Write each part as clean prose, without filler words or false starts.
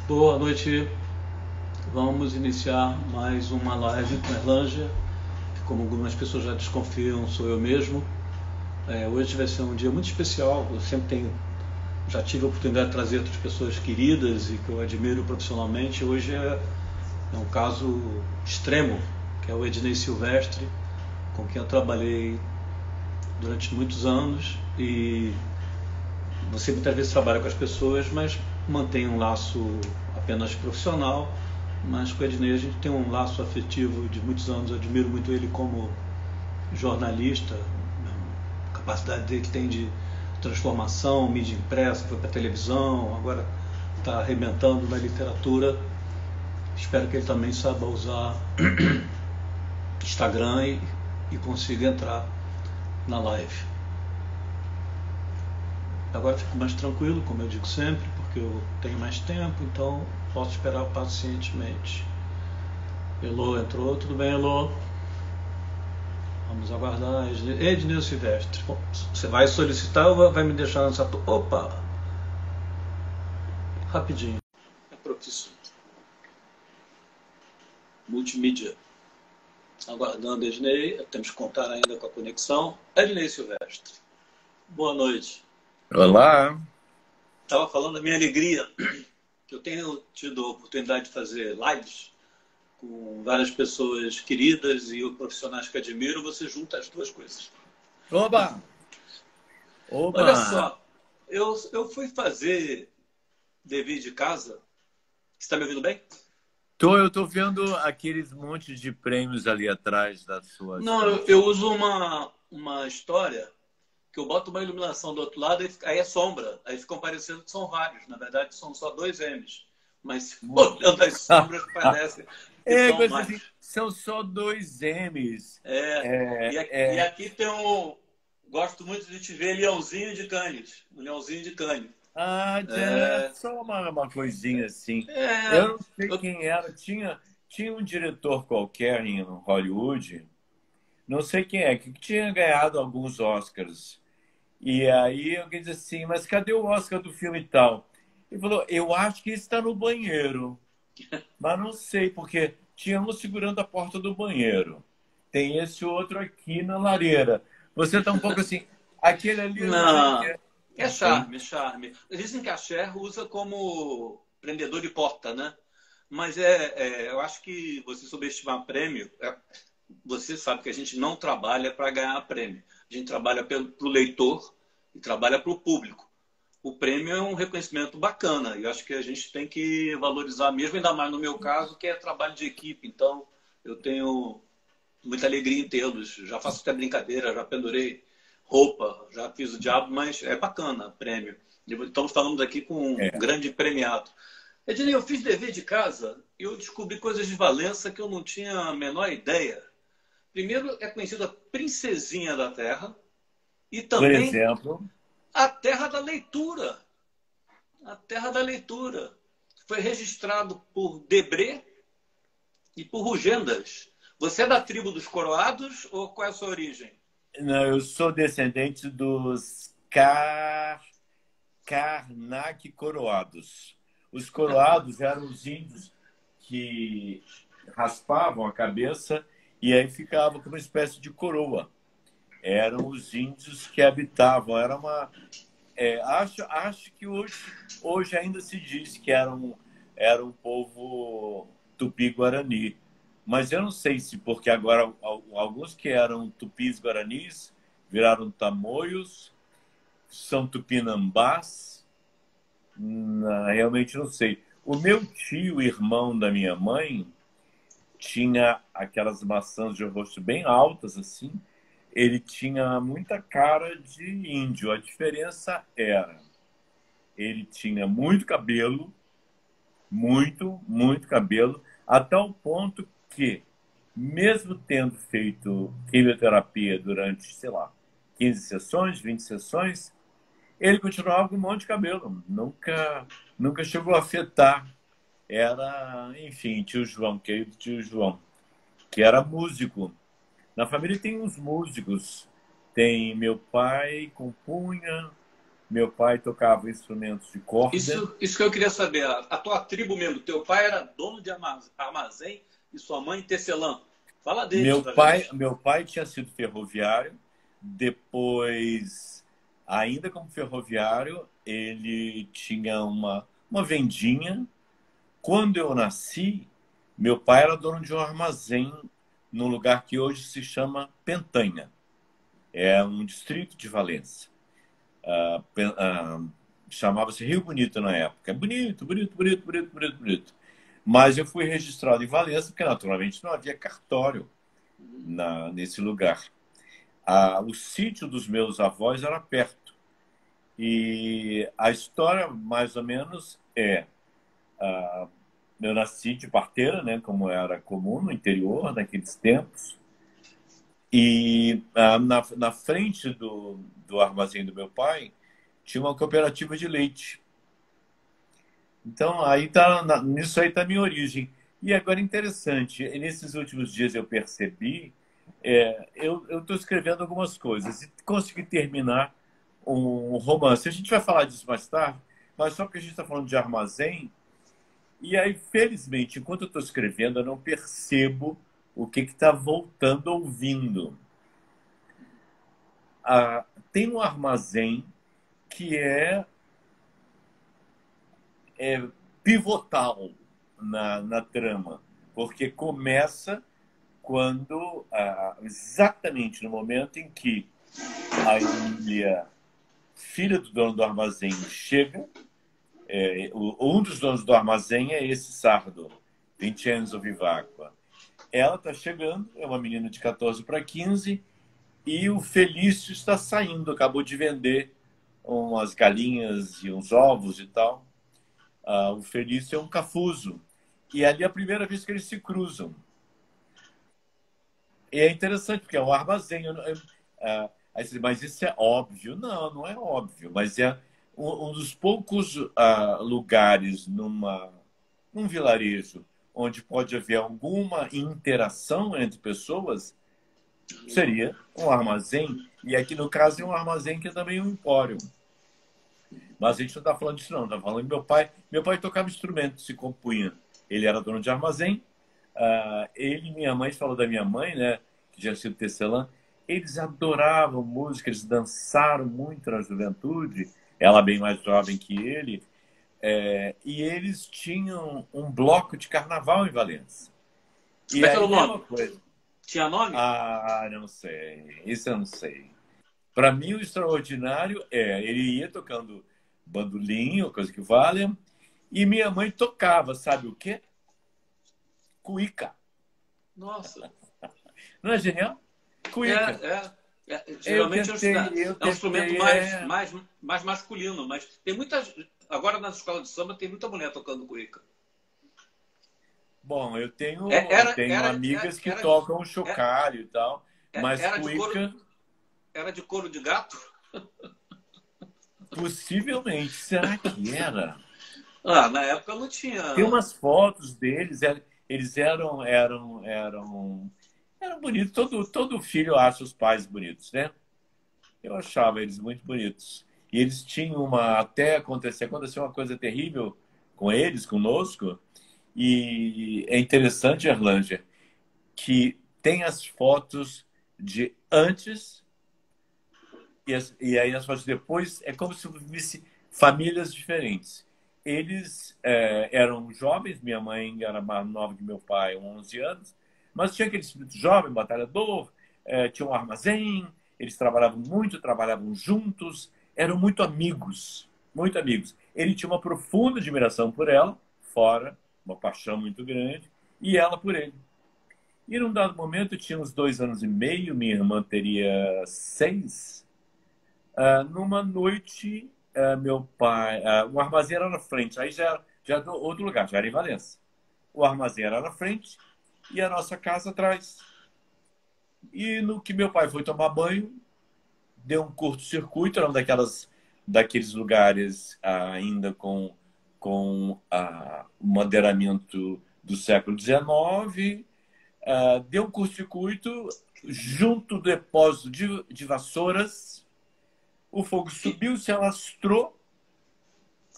Boa noite. Vamos iniciar mais uma live com Erlângea, que como algumas pessoas já desconfiam, sou eu mesmo. Hoje vai ser um dia muito especial. Eu sempre já tive a oportunidade de trazer outras pessoas queridas e que eu admiro profissionalmente. Hoje é um caso extremo, que é o Ednei Silvestre, com quem eu trabalhei durante muitos anos e você muitas vezes trabalha com as pessoas, mas mantém um laço apenas profissional. Mas com o Ednei a gente tem um laço afetivo de muitos anos. Eu admiro muito ele como jornalista, a capacidade dele que tem de transformação, mídia impressa, foi para televisão, agora está arrebentando na literatura. Espero que ele também saiba usar Instagram e consiga entrar na live. Agora fico mais tranquilo, como eu digo sempre, porque eu tenho mais tempo, então posso esperar pacientemente. Elô entrou, tudo bem, Elô? Vamos aguardar. Ednei Silvestre. Bom, você vai solicitar ou vai me deixar nessa... Opa! Rapidinho. É propício. Multimídia. Aguardando Ednei. Temos que contar ainda com a conexão. Ednei Silvestre. Boa noite. Olá. Estava falando da minha alegria, que eu tenho tido a oportunidade de fazer lives com várias pessoas queridas e profissionais que admiro. Você junta as duas coisas. Oba! Olha Oba! só, eu fui fazer dever de casa. Você está me ouvindo bem? Eu tô vendo aqueles montes de prêmios ali atrás da sua Não, estante. eu uso uma história que eu boto uma iluminação do outro lado, aí é sombra. Aí ficam parecendo que são vários. Na verdade, são só dois M's. Mas se for olhando as sombras, parece que É, são mas assim, mais. são só dois M's. E aqui tem um. Gosto muito de te ver Leãozinho de Cannes. O Leãozinho de Cannes. É só uma coisinha assim. É, Eu não sei eu, quem era. Tinha um diretor qualquer em Hollywood, não sei quem é, que tinha ganhado alguns Oscars. E aí alguém disse assim, mas cadê o Oscar do filme e tal? Ele falou, eu acho que está no banheiro. Mas não sei, porque tinha um segurando a porta do banheiro. Tem esse outro aqui na lareira. Você está um pouco assim, aquele ali eu não sei o que não, é. é Entende? charme, é charme. Dizem que a Cher usa como prendedor de porta, né? Mas eu acho que você subestimar prêmio, você sabe que a gente não trabalha para ganhar prêmio. A gente trabalha para o leitor e trabalha para o público. O prêmio é um reconhecimento bacana e eu acho que a gente tem que valorizar mesmo, ainda mais no meu caso, que é trabalho de equipe. Então, eu tenho muita alegria em tê-los. Já faço até brincadeira, já pendurei roupa, já fiz o diabo, mas é bacana prêmio. Estamos falando aqui com um É. grande premiado. Ednei, eu fiz dever de casa e eu descobri coisas de Valença que eu não tinha a menor ideia. Primeiro, é conhecida Princesinha da Terra e Por também exemplo, a Terra da Leitura. A Terra da Leitura. Foi registrado por Debré e por Rugendas. Você é da tribo dos Coroados ou qual é a sua origem? não, eu sou descendente dos Karnak coroados. Os coroados eram os índios que raspavam a cabeça e aí ficava com uma espécie de coroa. Eram os índios que habitavam. Era uma. Acho que hoje ainda se diz que era um povo tupi-guarani. Mas eu não sei se porque agora alguns que eram tupis-guaranis viraram tamoios, são tupinambás. Realmente não sei. O meu tio, irmão da minha mãe, tinha aquelas maçãs de rosto bem altas assim. Ele tinha muita cara de índio. A diferença era, ele tinha muito cabelo, muito cabelo, a tal ponto que, mesmo tendo feito quimioterapia durante, sei lá, 15 sessões, 20 sessões, ele continuava com um monte de cabelo. Nunca chegou a afetar. Era, enfim, tio João, querido tio João, que era músico. Na família tem uns músicos. Tem meu pai compunha, Meu pai tocava instrumentos de corda. Isso que eu queria saber. A tua tribo mesmo, teu pai era dono de armazém e sua mãe tecelã. Fala deles pra gente. Meu pai tinha sido ferroviário, depois, ainda como ferroviário, ele tinha uma vendinha. Quando eu nasci, meu pai era dono de um armazém num lugar que hoje se chama Pentanha. É um distrito de Valença. Chamava-se Rio Bonito na época. É bonito, bonito, bonito, bonito, bonito, bonito. Mas eu fui registrado em Valença porque, naturalmente, não havia cartório nesse lugar. O sítio dos meus avós era perto. E a história, mais ou menos, eu nasci de parteira, né, como era comum no interior naqueles tempos. E na frente do armazém do meu pai tinha uma cooperativa de leite. Então, nisso aí está a minha origem. E agora, interessante, nesses últimos dias eu percebi, eu estou escrevendo algumas coisas e consegui terminar um romance. A gente vai falar disso mais tarde, mas só que a gente está falando de armazém. E aí, felizmente, enquanto eu estou escrevendo, eu não percebo o que está voltando ouvindo. Tem um armazém que é pivotal na trama, porque começa quando, exatamente no momento em que a Emília, filha do dono do armazém, chega. Um dos donos do armazém é esse Sardo, Vincenzo Vivacqua. Ela está chegando, é uma menina de 14 para 15, e o Felício está saindo, acabou de vender umas galinhas e uns ovos e tal. O Felício é um cafuso. E ali é a primeira vez que eles se cruzam. E é interessante, porque é um armazém. Mas isso é óbvio? Não, não é óbvio. Mas é um dos poucos lugares num vilarejo onde pode haver alguma interação entre pessoas, seria um armazém. E aqui, no caso, é um armazém que é também um empório. Mas a gente não está falando disso, não. Está falando do meu pai. Meu pai tocava instrumentos, se compunha. Ele era dono de armazém. Ele e minha mãe, falou da minha mãe, né, que tinha sido tecelã, eles adoravam música, eles dançaram muito na juventude. Ela bem mais jovem que ele. E eles tinham um bloco de carnaval em Valença. Como é que era o nome? Tinha nome? Não sei. Isso eu não sei. Para mim, o extraordinário ele ia tocando bandolim, coisa que vale, e minha mãe tocava, sabe o quê? Cuíca. Nossa. Não é genial? Cuíca. Geralmente é um instrumento mais masculino, mas tem muitas. Agora nas escolas de samba tem muita mulher tocando cuíca. Bom, eu tenho amigas que tocam chocalho e tal, mas cuíca. Era de couro de gato? Possivelmente. Será que era? Na época não tinha. Tem umas fotos deles, eles eram bonitos. Todo filho acha os pais bonitos, né? Eu achava eles muito bonitos. E eles tinham até aconteceu uma coisa terrível com eles, conosco. E é interessante, Erlanger, que tem as fotos de antes e aí as fotos depois. É como se visse famílias diferentes. Eles eram jovens, minha mãe era mais nova que meu pai, 11 anos, mas tinha aquele espírito jovem, batalhador, tinha um armazém, eles trabalhavam juntos, eram muito amigos, muito amigos. Ele tinha uma profunda admiração por ela, fora, uma paixão muito grande, e ela por ele. E num dado momento, eu tinha uns 2 anos e meio, minha irmã teria 6. Numa noite, meu pai... o armazém era na frente, aí já era outro lugar, já era em Valença. O armazém era na frente e a nossa casa atrás. E no que meu pai foi tomar banho, deu um curto-circuito, era daqueles lugares ainda com o madeiramento do século XIX, deu um curto-circuito junto do depósito de vassouras, o fogo subiu, se alastrou,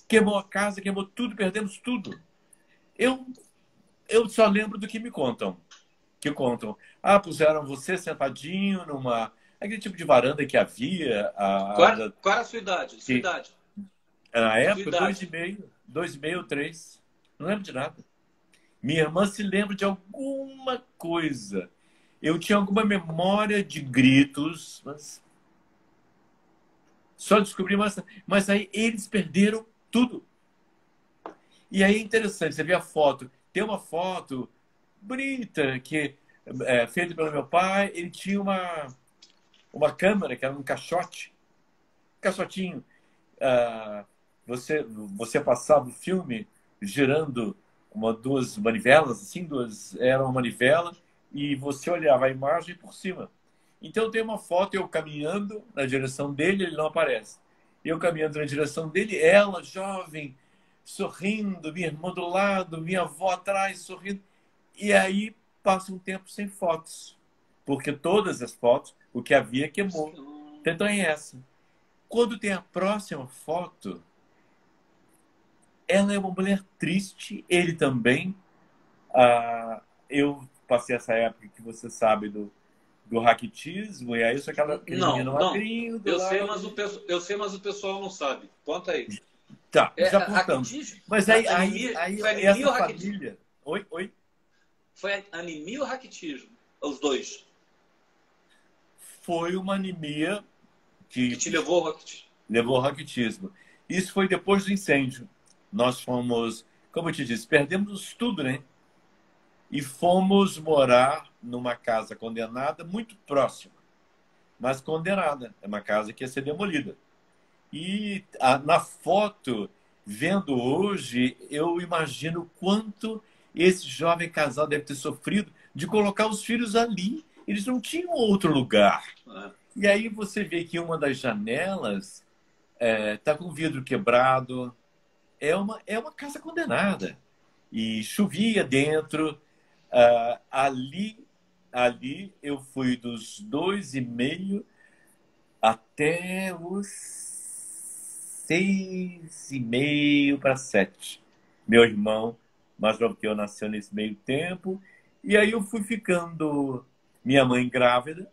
queimou a casa, queimou tudo, perdemos tudo. Eu, eu só lembro do que me contam. Que contam. Ah, puseram você sentadinho numa... Aquele tipo de varanda que havia. Qual era a sua idade? Sua Que, idade? na Sua época, idade. 2,5, 3. Não lembro de nada. Minha irmã se lembra de alguma coisa. Eu tinha alguma memória de gritos, mas só descobri, mas aí eles perderam tudo. E aí é interessante, você vê a foto. Tem uma foto bonita que é feita pelo meu pai. Ele tinha uma câmera que era um caixotinho. Ah, você passava o filme girando duas manivelas, assim, era uma manivela, e você olhava a imagem por cima. Então tem uma foto eu caminhando na direção dele, ele não aparece. Eu caminhando na direção dele, ela jovem, sorrindo, minha irmã do lado, minha avó atrás, sorrindo. E aí passa um tempo sem fotos, porque todas as fotos, o que havia queimou. Então é essa. Quando tem a próxima foto, ela é uma mulher triste, ele também. Eu passei essa época que você sabe do raquitismo, e aí eu sou aquele menino Não. magrinho do Eu sei, lado. eu sei, mas o pessoal não sabe. Conta aí. Tá, É, já contamos. raquitismo? Mas Foi anemia essa ou raquitismo? família... Oi, oi? Foi anemia ou raquitismo? Os dois. Foi uma anemia Que que te levou ao raquitismo. levou ao raquitismo. Isso foi depois do incêndio. Nós fomos, como eu te disse, perdemos tudo, né? E fomos morar numa casa condenada muito próxima, mas condenada. É uma casa que ia ser demolida. E na foto, vendo hoje, eu imagino quanto esse jovem casal deve ter sofrido de colocar os filhos ali. Eles não tinham outro lugar. E aí você vê que uma das janelas está com o vidro quebrado. É uma casa condenada. E chovia dentro. Ali eu fui dos 2,5 até os 6,5 para 7. Meu irmão, mais novo que eu, nasceu nesse meio tempo. E aí eu fui ficando... Minha mãe grávida,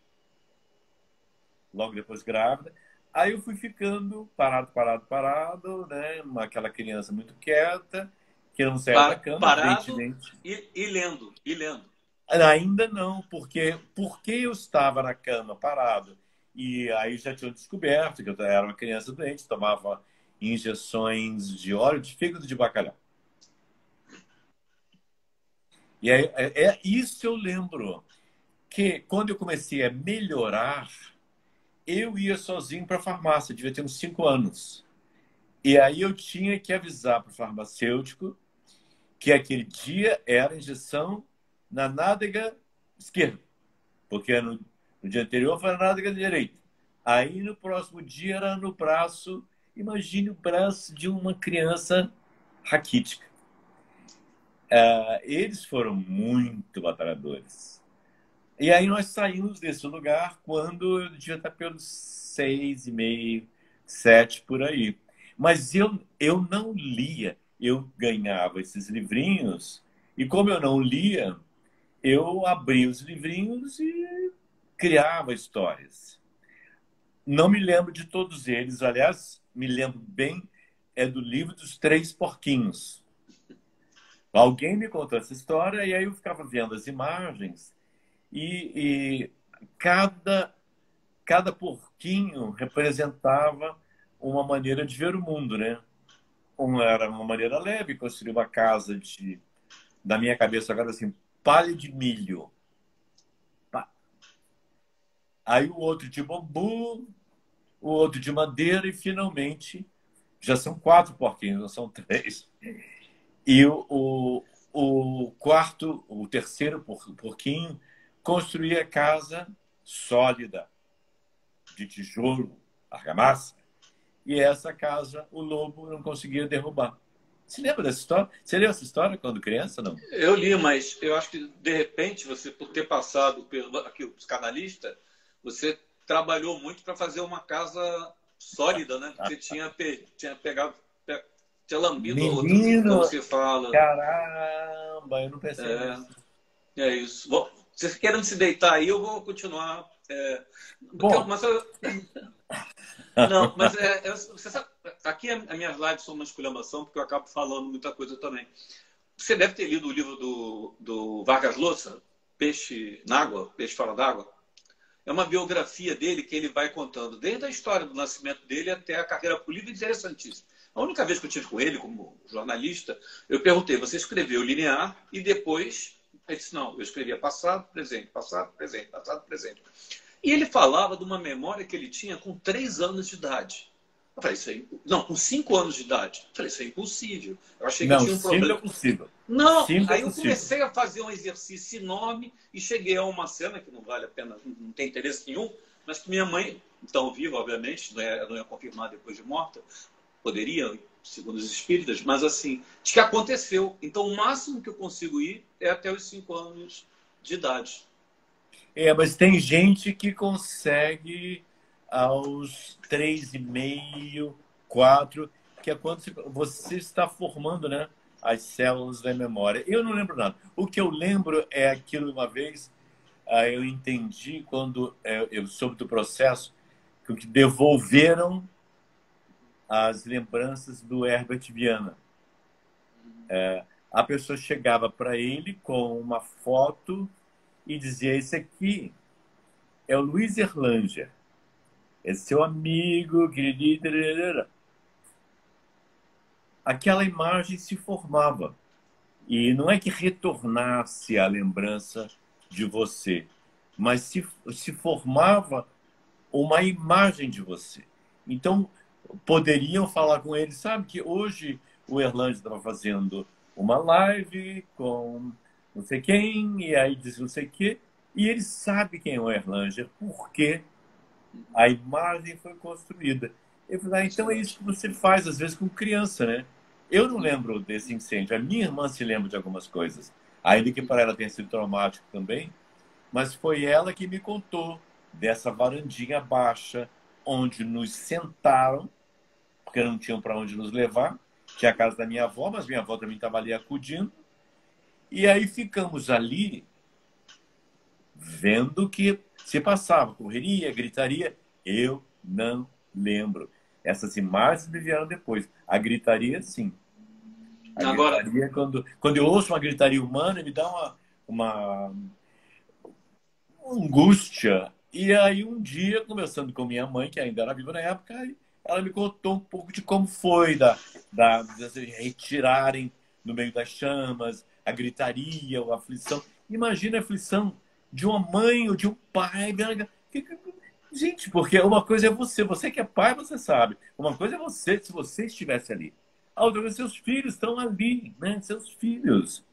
logo depois grávida. Aí eu fui ficando parado, né? Aquela criança muito quieta, que não saía da cama, Parado evidentemente. e lendo. E lendo. Ainda não, porque eu estava na cama parado e aí já tinham descoberto que eu era uma criança doente, tomava injeções de óleo de fígado de bacalhau. E aí, isso eu lembro, que quando eu comecei a melhorar, eu ia sozinho para a farmácia, devia ter uns 5 anos. E aí eu tinha que avisar para o farmacêutico que aquele dia era injeção na nádega esquerda, porque no dia anterior foi na nádega direita. Aí no próximo dia era no braço. Imagine o braço de uma criança raquítica. Eles foram muito batalhadores. E aí nós saímos desse lugar quando eu devia estar pelos 6,5, 7 por aí. Mas eu não lia. Eu ganhava esses livrinhos e como eu não lia, eu abria os livrinhos e criava histórias. Não me lembro de todos eles. Aliás, me lembro bem do livro dos 3 porquinhos. Alguém me contou essa história e aí eu ficava vendo as imagens e cada porquinho representava uma maneira de ver o mundo, né? Era uma maneira leve, construir uma casa da minha cabeça agora assim, palha de milho. Aí o outro de bambu, o outro de madeira e finalmente já são 4 porquinhos, não são 3. E o quarto, o terceiro porquinho construía casa sólida, de tijolo, argamassa. E essa casa o lobo não conseguia derrubar. Você lembra dessa história? Você leu essa história quando criança, não? Eu li, mas eu acho que, de repente, você, por ter passado pelo aqui, o psicanalista, você trabalhou muito para fazer uma casa sólida, né? Você tinha pegado, tinha lambido a outra, Menino, como se fala. caramba, eu não pensei É, nisso. é isso. Bom, vocês querem se deitar aí, eu vou continuar. Bom, Mas não, mas você sabe, aqui as minhas lives são uma exclamação, porque eu acabo falando muita coisa também. Você deve ter lido o livro do Vargas Llosa, Peixe na Água, Peixe Fora d'Água. É uma biografia dele que ele vai contando desde a história do nascimento dele até a carreira política, interessantíssima. A única vez que eu tive com ele, como jornalista, eu perguntei, você escreveu linear e depois... Ele disse, não, eu escrevia passado, presente, passado, presente, passado, presente. E ele falava de uma memória que ele tinha com 3 anos de idade. Eu falei, isso aí... Não, com 5 anos de idade. Eu falei, isso é impossível. Eu achei que eu não, tinha um 5 é problema. possível. Não, 5 é aí eu possível. comecei a fazer um exercício enorme e cheguei a uma cena que não vale a pena, não tem interesse nenhum, mas que minha mãe, então viva, obviamente, não ia confirmar depois de morta, poderia, segundo os espíritas, mas assim, de que aconteceu. Então o máximo que eu consigo ir é até os 5 anos de idade. Mas tem gente que consegue aos 3,5, 4, que é quando você está formando, né, as células da memória. Eu não lembro nada. O que eu lembro é aquilo uma vez, eu entendi quando eu soube do processo, que devolveram as lembranças do Herbert Viana. A pessoa chegava para ele com uma foto e dizia, esse aqui é o Luiz Erlanger, é seu amigo, querido. Aquela imagem se formava. E não é que retornasse a lembrança de você, mas se formava uma imagem de você. Então, poderiam falar com ele, sabe que hoje o Erlanger estava fazendo uma live com não sei quem, e aí diz não sei o quê, e ele sabe quem é o Erlanger, porque a imagem foi construída. Eu falei, então é isso que você faz, às vezes, com criança, né? Eu não lembro desse incêndio. A minha irmã se lembra de algumas coisas, ainda que para ela tenha sido traumático também, mas foi ela que me contou dessa varandinha baixa, onde nos sentaram, porque não tinham para onde nos levar. Tinha a casa da minha avó, mas minha avó também estava ali acudindo. E aí ficamos ali, vendo que se passava, correria, gritaria. Eu não lembro. Essas imagens me vieram depois. A gritaria, sim. A Agora, gritaria, quando eu ouço uma gritaria humana, me dá uma angústia. E aí, um dia, conversando com minha mãe, que ainda era viva na época, ela me contou um pouco de como foi de retirarem no meio das chamas, a gritaria, a aflição. Imagina a aflição de uma mãe ou de um pai. Gente, porque uma coisa é você que é pai, você sabe. Uma coisa é você, se você estivesse ali. A outra coisa, seus filhos estão ali, né? Seus filhos.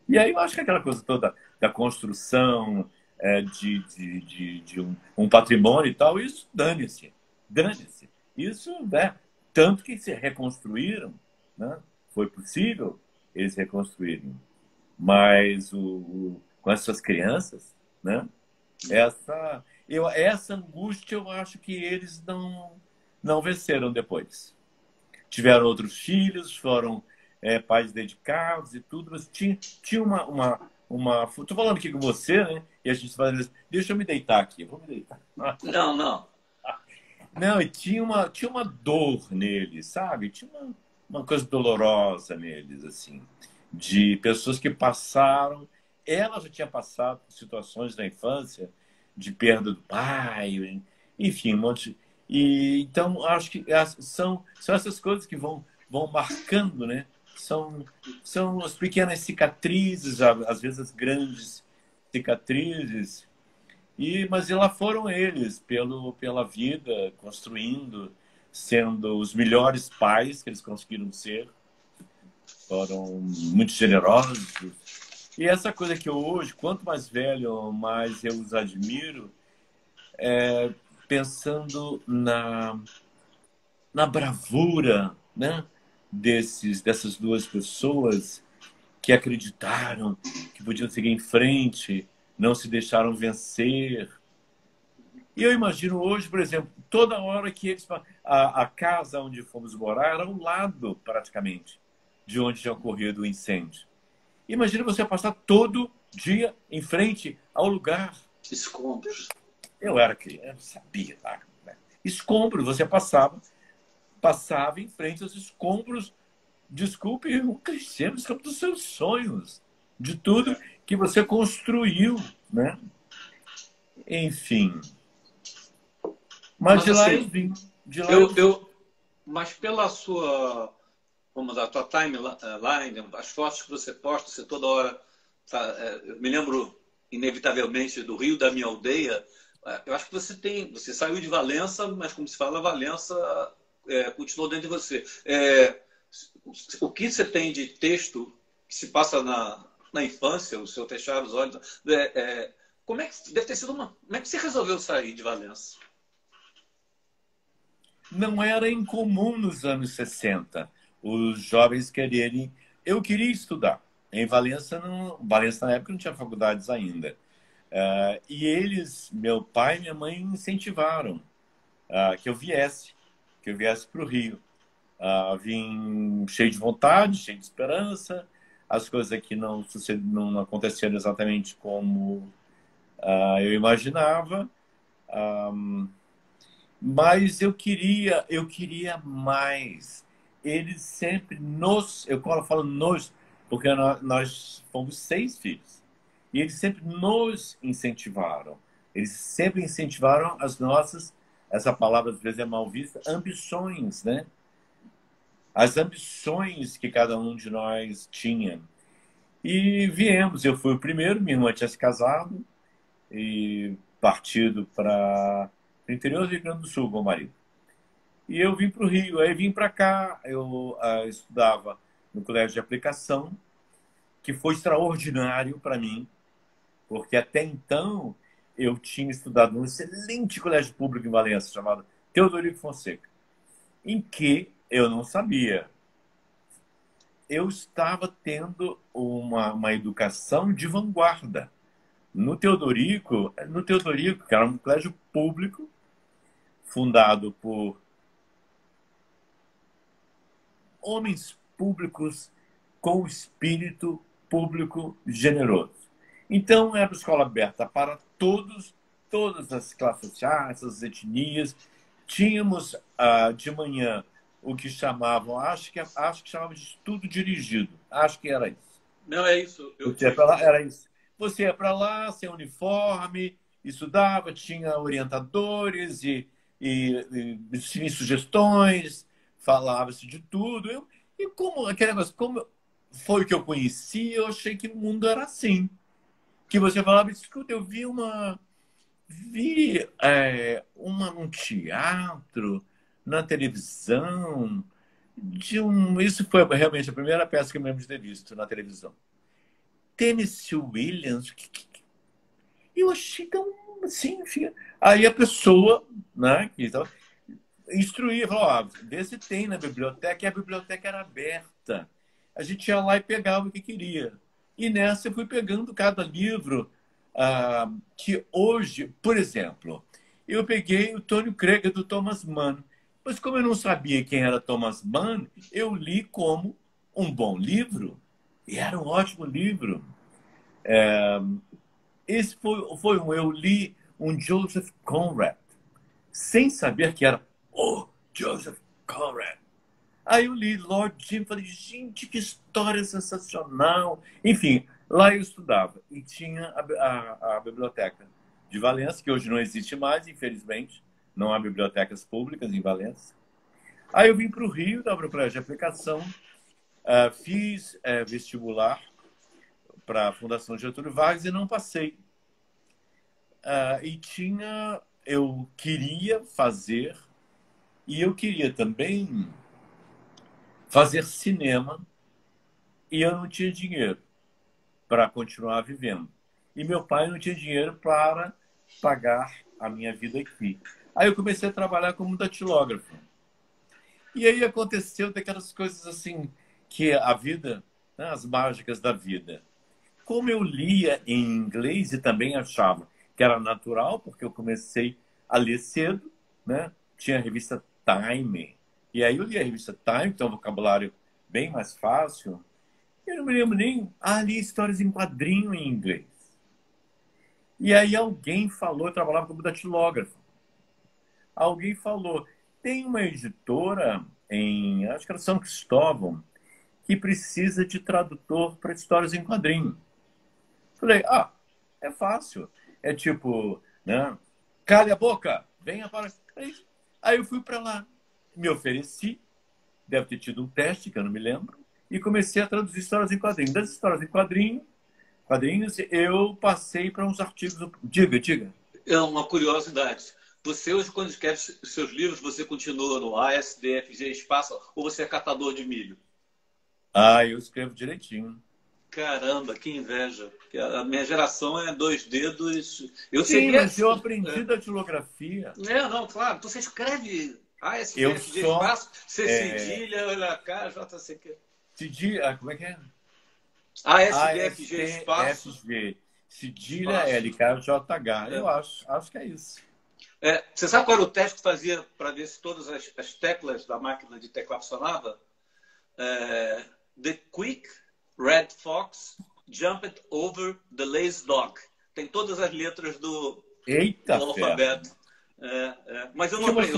E aí eu acho que aquela coisa toda da construção de um patrimônio e tal, isso dane-se. Dane-se. Isso, né? Tanto que se reconstruíram, né? Foi possível eles reconstruírem. Mas com essas crianças, né? Essa angústia eu acho que eles não venceram depois. Tiveram outros filhos, foram pais dedicados e tudo, mas tinha uma. Estou falando aqui com você, né? E a gente fala, deixa eu me deitar aqui, vou me deitar. não. Não, e tinha uma dor neles, sabe? Tinha uma coisa dolorosa neles, assim, de pessoas que passaram. Ela já tinha passado por situações na infância de perda do pai, enfim, um monte. E então acho que são essas coisas que vão marcando, né? São as pequenas cicatrizes, às vezes as grandes cicatrizes. Mas lá foram eles, pela vida, construindo, sendo os melhores pais que eles conseguiram ser. Foram muito generosos. E essa coisa que eu hoje, quanto mais velho, mais eu os admiro, pensando na bravura, né? Dessas duas pessoas que acreditaram que podiam seguir em frente, não se deixaram vencer. E eu imagino hoje, por exemplo, toda hora que eles... A casa onde fomos morar era ao lado, praticamente, de onde tinha ocorrido o incêndio. Imagina você passar todo dia em frente ao lugar. Escombros. Eu era criança, sabia, tá? Escombros, você passava em frente aos escombros, desculpe, o crescendo, escombros dos seus sonhos, de tudo que você construiu, né? Enfim. Mas de lá assim, eu vim. De lá eu vim. Mas pela sua, vamos lá, tua timeline, as fotos que você posta, você toda hora, eu me lembro inevitavelmente do Rio, da minha aldeia. Eu acho que você saiu de Valença, mas como se fala, Valença continuou dentro de você. O que você tem de texto que se passa na infância, o seu fechar os olhos, como é que deve ter sido como é que você resolveu sair de Valença? Não era incomum nos anos 60 os jovens quererem... Eu queria estudar. Em Valença, Valença na época não tinha faculdades ainda. E eles, meu pai e minha mãe, incentivaram que eu viesse para o Rio. Vim cheio de vontade, cheio de esperança. As coisas aqui não aconteceram exatamente como eu imaginava. Mas eu queria mais. Eles sempre eu falo nos, porque nós fomos 6 filhos. E eles sempre nos incentivaram. Eles sempre incentivaram as nossas, essa palavra às vezes é mal vista, ambições, né? As ambições que cada um de nós tinha. E viemos, eu fui o primeiro, minha irmã tinha se casado e partido para o interior do Rio Grande do Sul com o marido. E eu vim para o Rio, aí vim para cá, eu estudava no colégio de aplicação, que foi extraordinário para mim, porque até então eu tinha estudado num excelente colégio público em Valença, chamado Teodorico Fonseca, em que eu não sabia. Eu estava tendo uma educação de vanguarda. No Teodorico, que era um colégio público, fundado por homens públicos com espírito público generoso. Então, era uma escola aberta para todas as classes sociais, as etnias. Tínhamos de manhã o que chamavam, acho que chamavam de estudo dirigido. Acho que era isso. Não, é isso. Era isso. Você ia para lá, sem uniforme, estudava, tinha orientadores e tinha sugestões, falava-se de tudo. E como aquele negócio, como foi o que eu conheci, eu achei que o mundo era assim. Que você falava, escuta, eu vi um teatro na televisão isso foi realmente a primeira peça que eu me lembro de ter visto na televisão. Tennessee Williams, eu achei tão assim, aí a pessoa, né, que instruía, falou, vê se tem na biblioteca, e a biblioteca era aberta. A gente ia lá e pegava o que queria. E nessa eu fui pegando cada livro que hoje, por exemplo, eu peguei o Tônio Krieger, do Thomas Mann. Mas como eu não sabia quem era Thomas Mann, eu li como um bom livro. E era um ótimo livro. Esse foi eu li um Joseph Conrad, sem saber que era o Joseph Conrad. Aí eu li Lord Jim, falei, gente, que história sensacional. Enfim, lá eu estudava. E tinha a biblioteca de Valença, que hoje não existe mais, infelizmente. Não há bibliotecas públicas em Valença. Aí eu vim para o Rio, estava para o colégio de aplicação, fiz vestibular para a Fundação Getúlio Vargas e não passei. Eu queria fazer, e eu queria também fazer cinema, e eu não tinha dinheiro para continuar vivendo. E meu pai não tinha dinheiro para pagar a minha vida aqui. Aí eu comecei a trabalhar como datilógrafo. E aí aconteceu daquelas coisas assim, que a vida, né, as mágicas da vida. Como eu lia em inglês e também achava que era natural, porque eu comecei a ler cedo, né? Tinha a revista Time. E aí eu li a revista Time, que tem um vocabulário bem mais fácil. Eu não me lembro nem... li histórias em quadrinho em inglês. E aí alguém falou, eu trabalhava como datilógrafo. Alguém falou, tem uma editora acho que era São Cristóvão, que precisa de tradutor para histórias em quadrinho. Falei, é fácil. É tipo, né? Cale a boca, venha para... Aí eu fui para lá, me ofereci, deve ter tido um teste, que eu não me lembro, e comecei a traduzir histórias em quadrinhos. Das histórias em quadrinhos, eu passei para uns artigos... Diga. É uma curiosidade. Você hoje, quando escreve seus livros, você continua no ASDFG Espaço ou você é catador de milho? Eu escrevo direitinho. Caramba, que inveja. A minha geração é 2 dedos. Sim, mas eu aprendi datilografia. Não, claro. Você escreve ASDFG Espaço, C cedilha, olha cá, JCQ. Cedilha, como é que é? ASDFG Espaço. Cedilha LKJH. Eu acho que é isso. Você sabe qual era o teste que fazia para ver se todas as teclas da máquina de teclado funcionavam? The quick red fox jumped over the lazy dog. Tem todas as letras do alfabeto. Mas eu não aprendi.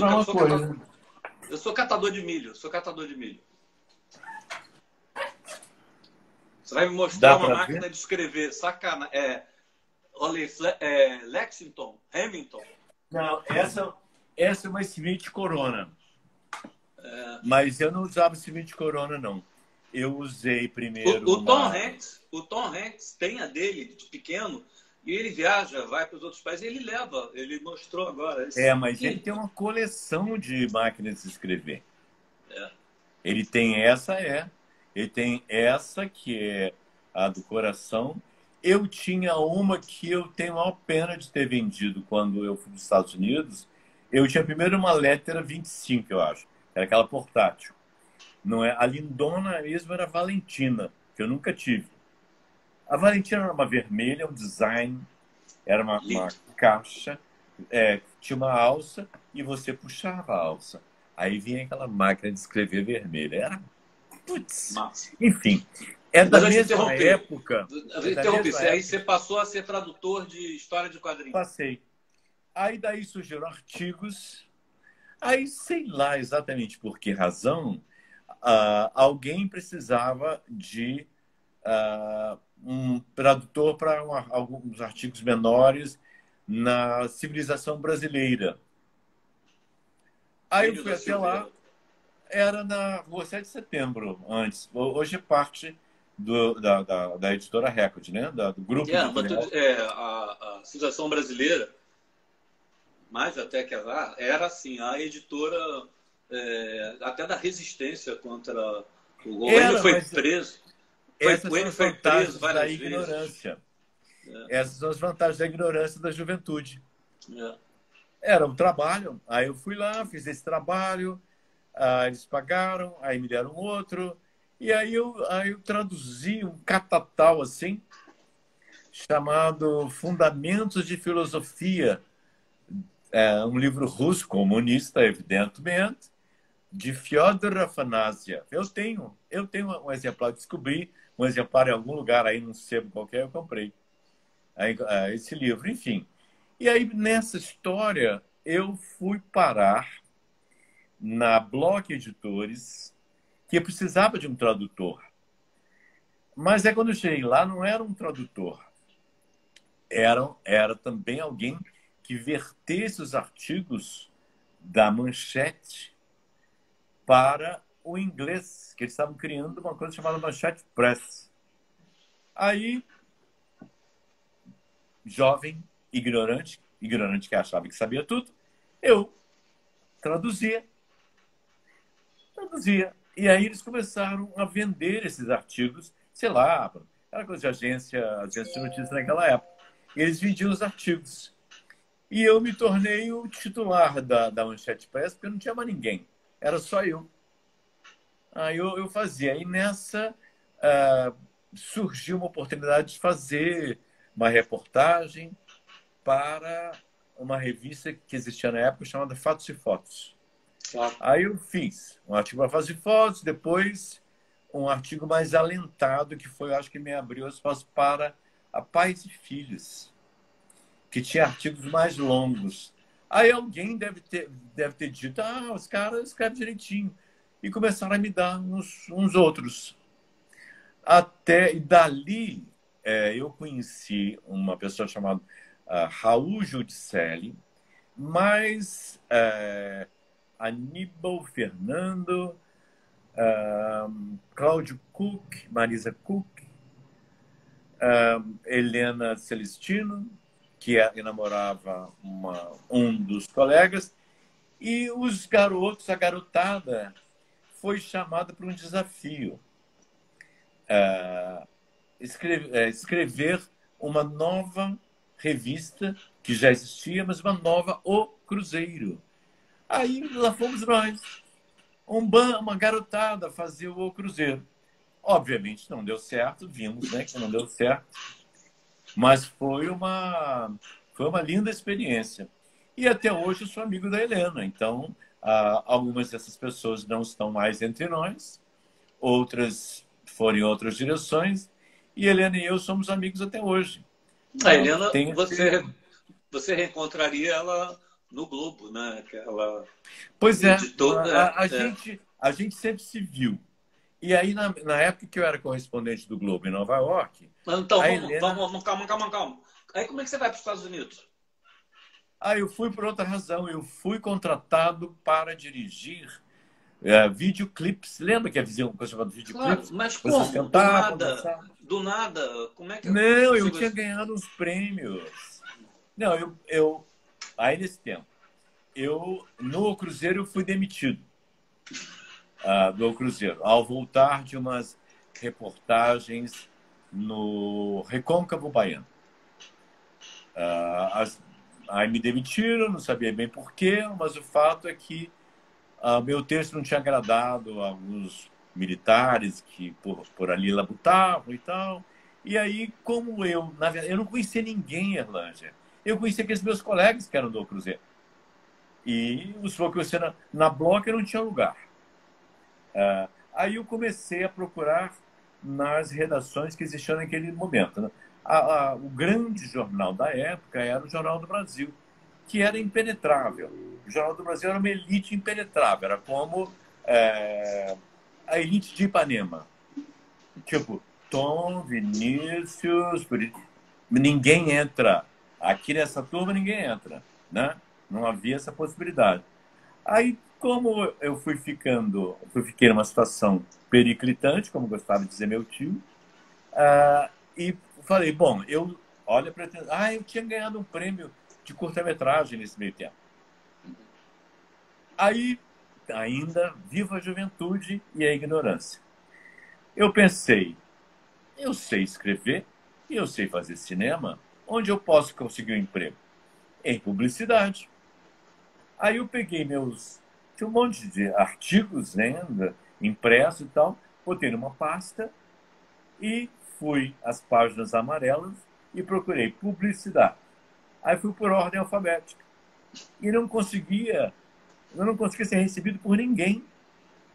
Eu sou catador de milho. Você vai me mostrar uma máquina de escrever. Sacana. Lexington, Hamilton. Não, essa é uma Smith Corona. Mas eu não usava Smith Corona, não. Eu usei primeiro o Tom Hanks tem a dele de pequeno e ele viaja, vai para os outros países e ele leva. Ele mostrou agora. Mas ele tem uma coleção de máquinas de escrever. Ele tem ele tem essa que é a do coração. Eu tinha uma que eu tenho a maior pena de ter vendido quando eu fui dos Estados Unidos. Eu tinha primeiro uma Lettera 25, eu acho. Era aquela portátil. Não é? A lindona mesmo era a Valentina, que eu nunca tive. A Valentina era uma vermelha, um design, era uma caixa, tinha uma alça e você puxava a alça. Aí vinha aquela máquina de escrever vermelha. Era... Putz! Enfim... da mesma época... Aí você passou a ser tradutor de história de quadrinhos. Passei. Aí daí surgiram artigos. Aí, sei lá exatamente por que razão, alguém precisava de um tradutor para alguns artigos menores na civilização brasileira. Aí eu fui até lá. Era na Rua 7 de Setembro, antes. Hoje é parte... da editora Record, né? Do grupo. A civilização brasileira, mais até que era assim, a editora até da resistência contra o governo. Foi preso. Ele foi preso várias vezes. Ignorância. Essas são as vantagens da ignorância da juventude. Era um trabalho. Aí eu fui lá, fiz esse trabalho, eles pagaram, aí me deram outro. E aí eu traduzi um catatal assim, chamado Fundamentos de Filosofia, um livro russo, comunista, evidentemente, de Fyodor Afanasiev. Eu tenho um exemplar, descobri um exemplar em algum lugar aí, num sebo qualquer, eu comprei esse livro, enfim. E aí, nessa história, eu fui parar na Bloch Editores, que eu precisava de um tradutor. Mas quando eu cheguei lá, não era um tradutor. Era também alguém que vertesse os artigos da Manchete para o inglês, que eles estavam criando uma coisa chamada Manchete Press. Aí, jovem, ignorante que achava que sabia tudo, eu traduzia. E aí eles começaram a vender esses artigos, sei lá, era coisa de agência de notícias naquela época. E eles vendiam os artigos. E eu me tornei o titular da Manchete Press, porque não tinha mais ninguém. Era só eu. Aí eu fazia. Aí nessa surgiu uma oportunidade de fazer uma reportagem para uma revista que existia na época chamada Fatos e Fotos. Claro. Aí eu fiz um artigo para Fatos e Fotos, depois um artigo mais alentado, que foi, eu acho que me abriu espaço para a Pais e Filhos, que tinha artigos mais longos. Aí alguém deve ter dito, os caras escrevem direitinho. E começaram a me dar uns outros. E dali, eu conheci uma pessoa chamada Raul Giudicelli, mais Aníbal Fernando, Cláudio Cook, Marisa Cook, Helena Celestino, que namorava um dos colegas, e os garotos, a garotada, foi chamada para um desafio. Escrever uma nova revista, que já existia, mas uma nova, O Cruzeiro. Aí lá fomos nós, uma garotada, fazer o Cruzeiro. Obviamente não deu certo, vimos, né, que não deu certo, mas foi uma linda experiência. E até hoje eu sou amigo da Helena, então algumas dessas pessoas não estão mais entre nós, outras foram em outras direções, e Helena e eu somos amigos até hoje. A Helena, você reencontraria ela no Globo, né? Aquela pois é, editora, a gente sempre se viu. E aí, na época que eu era correspondente do Globo em Nova York... Então, calma. Aí como é que você vai para os Estados Unidos? Eu fui por outra razão. Eu fui contratado para dirigir videoclips. Lembra que havia uma coisa chamada videoclips? Claro, mas Você como? sentar, Do nada? Como é que... Não, eu tinha ganhado uns prêmios. Não, aí nesse tempo, no Cruzeiro, eu fui demitido. Do Cruzeiro, ao voltar de umas reportagens no Recôncavo Baiano. Aí me demitiram, não sabia bem porquê, mas o fato é que meu texto não tinha agradado a alguns militares que por ali labutavam e tal. E aí, como na verdade, eu não conhecia ninguém em Erlândia. Eu conhecia aqueles meus colegas que eram do Cruzeiro. E os que eu conhecia na Bloca não tinha lugar. Aí eu comecei a procurar nas redações que existiam naquele momento, né? O grande jornal da época era o Jornal do Brasil, que era impenetrável. O Jornal do Brasil era uma elite impenetrável, era como a elite de Ipanema. Tipo, Tom, Vinícius, ninguém entra. Aqui nessa turma ninguém entra, né? Não havia essa possibilidade. Aí, como eu fiquei numa situação periclitante, como gostava de dizer meu tio, e falei, bom, eu tinha ganhado um prêmio de curta-metragem nesse meio tempo. Aí, ainda, viva a juventude e a ignorância. Eu pensei, eu sei escrever e eu sei fazer cinema, onde eu posso conseguir um emprego? Em publicidade. Aí eu peguei tinha um monte de artigos, né, impressos e tal, botei numa pasta e fui às páginas amarelas e procurei publicidade. Aí fui por ordem alfabética. E não conseguia ser recebido por ninguém.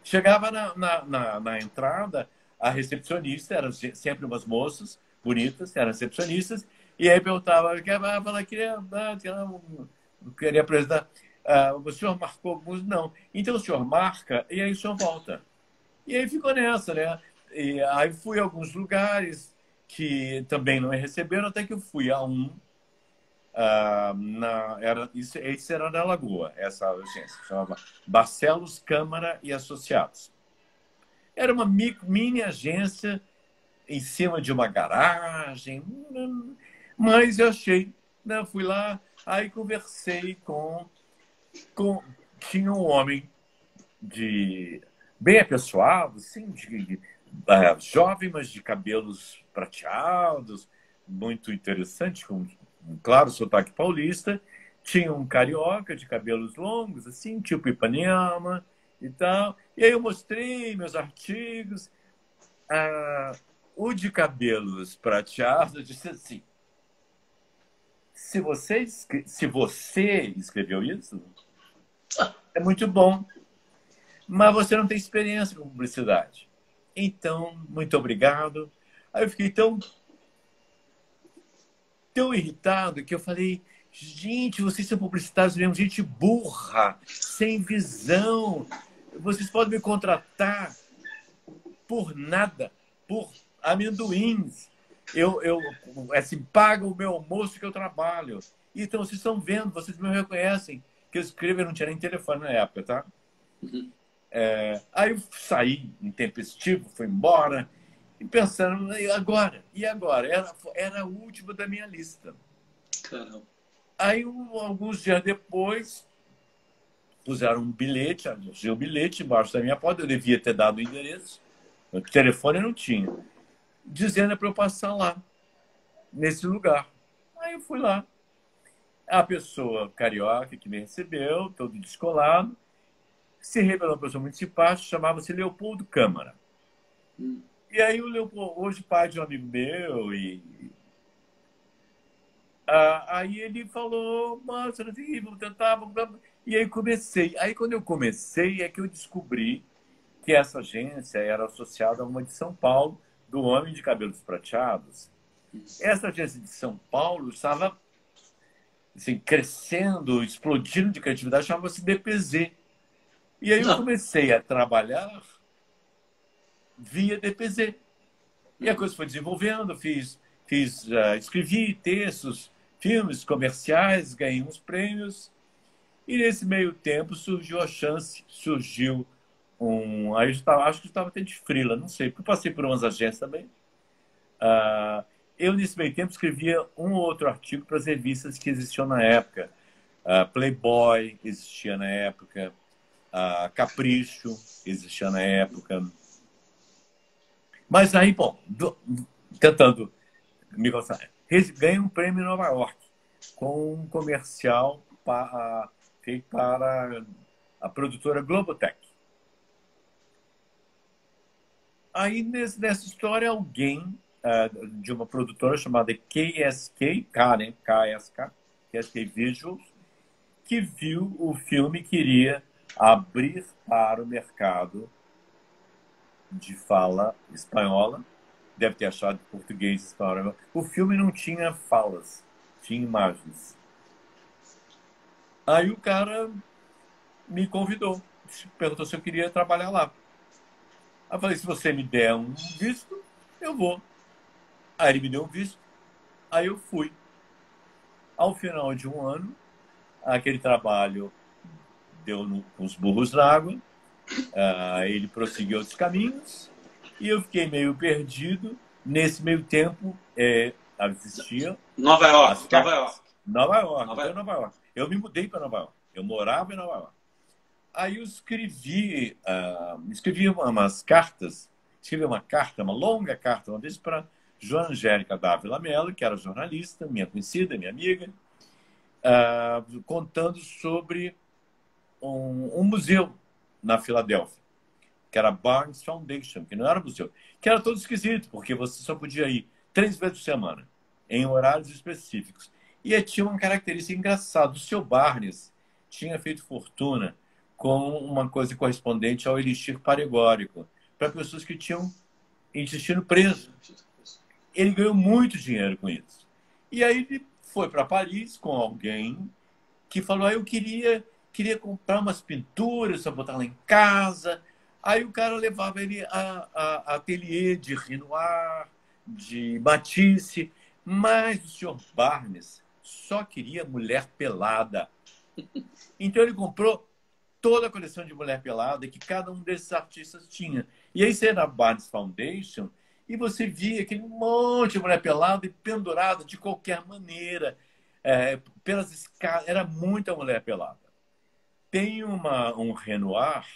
Chegava na entrada, a recepcionista, eram sempre umas moças bonitas, eram recepcionistas, e aí perguntava, queria apresentar... o senhor marcou alguns? Não. Então o senhor marca e aí o senhor volta. E aí ficou nessa, né? E aí fui a alguns lugares que também não me receberam, até que eu fui a um. Isso era na Lagoa, essa agência, chamava Barcelos, Câmara e Associados. Era uma mini agência em cima de uma garagem, mas eu achei, né? Fui lá, aí conversei tinha um homem bem apessoado, assim, jovem, mas de cabelos prateados, muito interessante, com um claro sotaque paulista. Tinha um carioca de cabelos longos, assim, tipo Ipanema e tal. E aí eu mostrei meus artigos. O de cabelos prateados disse assim: se você escreveu isso, é muito bom. Mas você não tem experiência com publicidade. Então, muito obrigado. Aí eu fiquei tão irritado que eu falei, gente, vocês são publicitários mesmo, gente burra, sem visão. Vocês podem me contratar por nada, por amendoins. Assim, paga o meu almoço que eu trabalho. Então, vocês estão vendo, vocês me reconhecem que eu escrevo, eu não tinha nem telefone na época, tá? Uhum. Aí eu saí intempestivo, fui embora, e pensando, e agora? E agora? Era a última da minha lista. Caramba. Aí, alguns dias depois, puseram um bilhete, o bilhete embaixo da minha porta, eu devia ter dado o endereço, o telefone eu não tinha, dizendo para eu passar lá, nesse lugar. Aí eu fui lá. A pessoa carioca que me recebeu, todo descolado, se revelou uma pessoa muito simpática, chamava-se Leopoldo Câmara. E aí o Leopoldo, hoje pai de um amigo meu, aí ele falou, mas vamos tentar, E aí comecei. Aí quando eu comecei é que eu descobri que essa agência era associada a uma de São Paulo, do Homem de Cabelos Prateados. Essa agência de São Paulo estava assim, crescendo, explodindo de criatividade, chamava-se DPZ. E aí eu comecei a trabalhar via DPZ. E a coisa foi desenvolvendo, escrevi textos, filmes comerciais, ganhei uns prêmios. E nesse meio tempo surgiu a chance, aí eu acho que estava até de freela, não sei, porque eu passei por umas agências também. Eu, nesse meio tempo, escrevia um ou outro artigo para as revistas que existiam na época. Playboy existia na época, Capricho existia na época. Mas aí, bom, tentando me concentrar, ganhei um prêmio em Nova York com um comercial feito para a produtora Globotech. Aí, nessa história, alguém de uma produtora chamada KSK, né? KSK Visuals, que viu o filme e queria abrir para o mercado de fala espanhola. Deve ter achado português, espanhol. O filme não tinha falas, tinha imagens. Aí o cara me convidou, perguntou se eu queria trabalhar lá. Aí eu falei, se você me der um visto, eu vou. Aí ele me deu um visto, aí eu fui. Ao final de um ano, aquele trabalho deu com os burros na água, ele prosseguiu outros caminhos, e eu fiquei meio perdido. Nesse meio tempo, existia... Nova York. Nova York. Eu me mudei para Nova York. Eu morava em Nova York. Aí eu escrevi umas cartas, escrevi uma carta, uma longa carta, uma vez para Joana Angélica Dávila Mello, que era jornalista, minha conhecida, minha amiga, contando sobre um museu na Filadélfia, que era Barnes Foundation, que não era museu, que era todo esquisito, porque você só podia ir 3 vezes por semana, em horários específicos. E tinha uma característica engraçada. O seu Barnes tinha feito fortuna com uma coisa correspondente ao elixir paregórico, para pessoas que tinham intestino preso. Ele ganhou muito dinheiro com isso. E aí ele foi para Paris com alguém que falou, eu queria comprar umas pinturas para botar lá em casa. Aí o cara levava ele a ateliê de Renoir, de Matisse, mas o senhor Barnes só queria mulher pelada. Então ele comprou toda a coleção de mulher pelada que cada um desses artistas tinha. E aí você ia na Barnes Foundation e você via aquele monte de mulher pelada e pendurada de qualquer maneira, pelas escadas. Era muita mulher pelada. Tem um Renoir,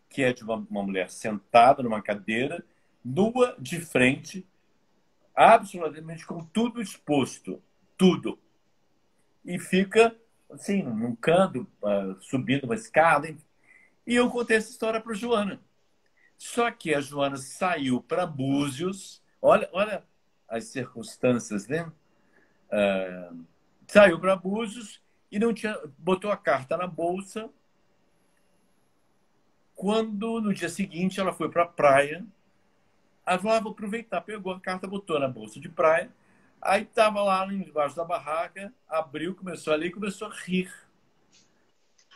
que é de uma mulher sentada numa cadeira, nua de frente, absolutamente com tudo exposto. Tudo. E fica, assim, num canto, subindo uma escada. E eu contei essa história para a Joana. Só que a Joana saiu para Búzios. Olha as circunstâncias, né? Saiu para Búzios e não tinha, botou a carta na bolsa. Quando, no dia seguinte, ela foi para a praia, ela falou, vou aproveitar. Pegou a carta, botou na bolsa de praia. Aí estava lá embaixo da barraca, abriu, começou a ler e começou a rir.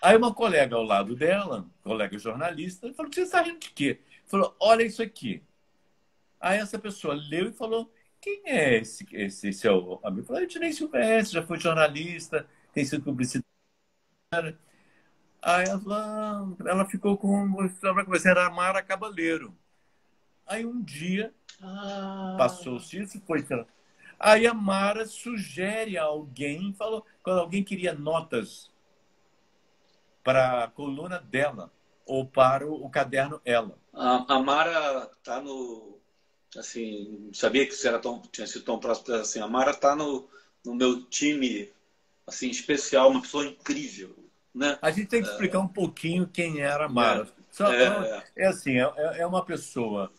Aí uma colega ao lado dela, colega jornalista, falou, você está rindo de quê? Falou, olha isso aqui. Aí essa pessoa leu e falou, quem é esse seu amigo? Falou, Ednei Silvestre, já foi jornalista, tem sido publicitário. Aí ela ficou com... Era a Mara Cabaleiro. Aí um dia, passou-se isso, foi... Aí a Mara sugere a alguém, falou, quando alguém queria notas para a coluna dela, ou para o caderno Ela. A Mara está no... Assim, sabia que você tinha sido tão próximo. Assim, a Mara está no meu time assim, especial, uma pessoa incrível. Né? A gente tem que explicar um pouquinho quem era a Mara. Assim, é uma pessoa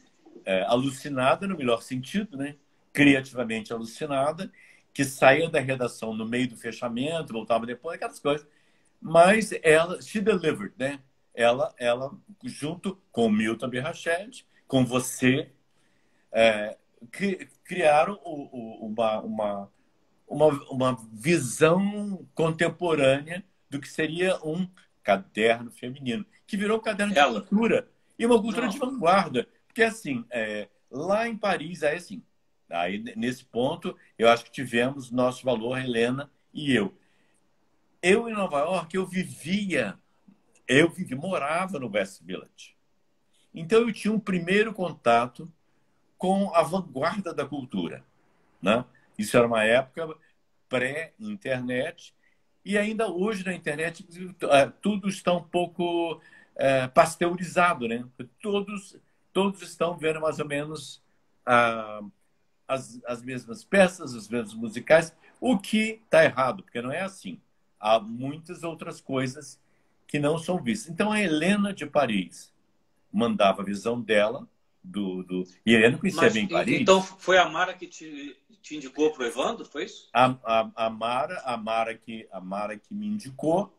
alucinada, no melhor sentido, né? Criativamente alucinada, que saía da redação no meio do fechamento, voltava depois, aquelas coisas. Mas ela, she delivered, né? Ela junto com o Milton Birrached, com você, criaram uma visão contemporânea do que seria um caderno feminino, que virou um caderno de cultura, e uma cultura de vanguarda. Porque, assim, lá em Paris, assim, aí, nesse ponto, eu acho que tivemos nosso valor, Helena e eu. Eu, em Nova York, morava no West Village. Então, eu tinha um primeiro contato com a vanguarda da cultura, né? Isso era uma época pré-internet, e ainda hoje na internet tudo está um pouco pasteurizado, né? Todos estão vendo mais ou menos as mesmas peças, os mesmos musicais, o que está errado, porque não é assim. Há muitas outras coisas que não são vistas. Então, a Helena de Paris mandava a visão dela, e a Helena conhecia bem Paris. Então, foi a Mara que te indicou para o Evandro, foi isso? A Mara que me indicou.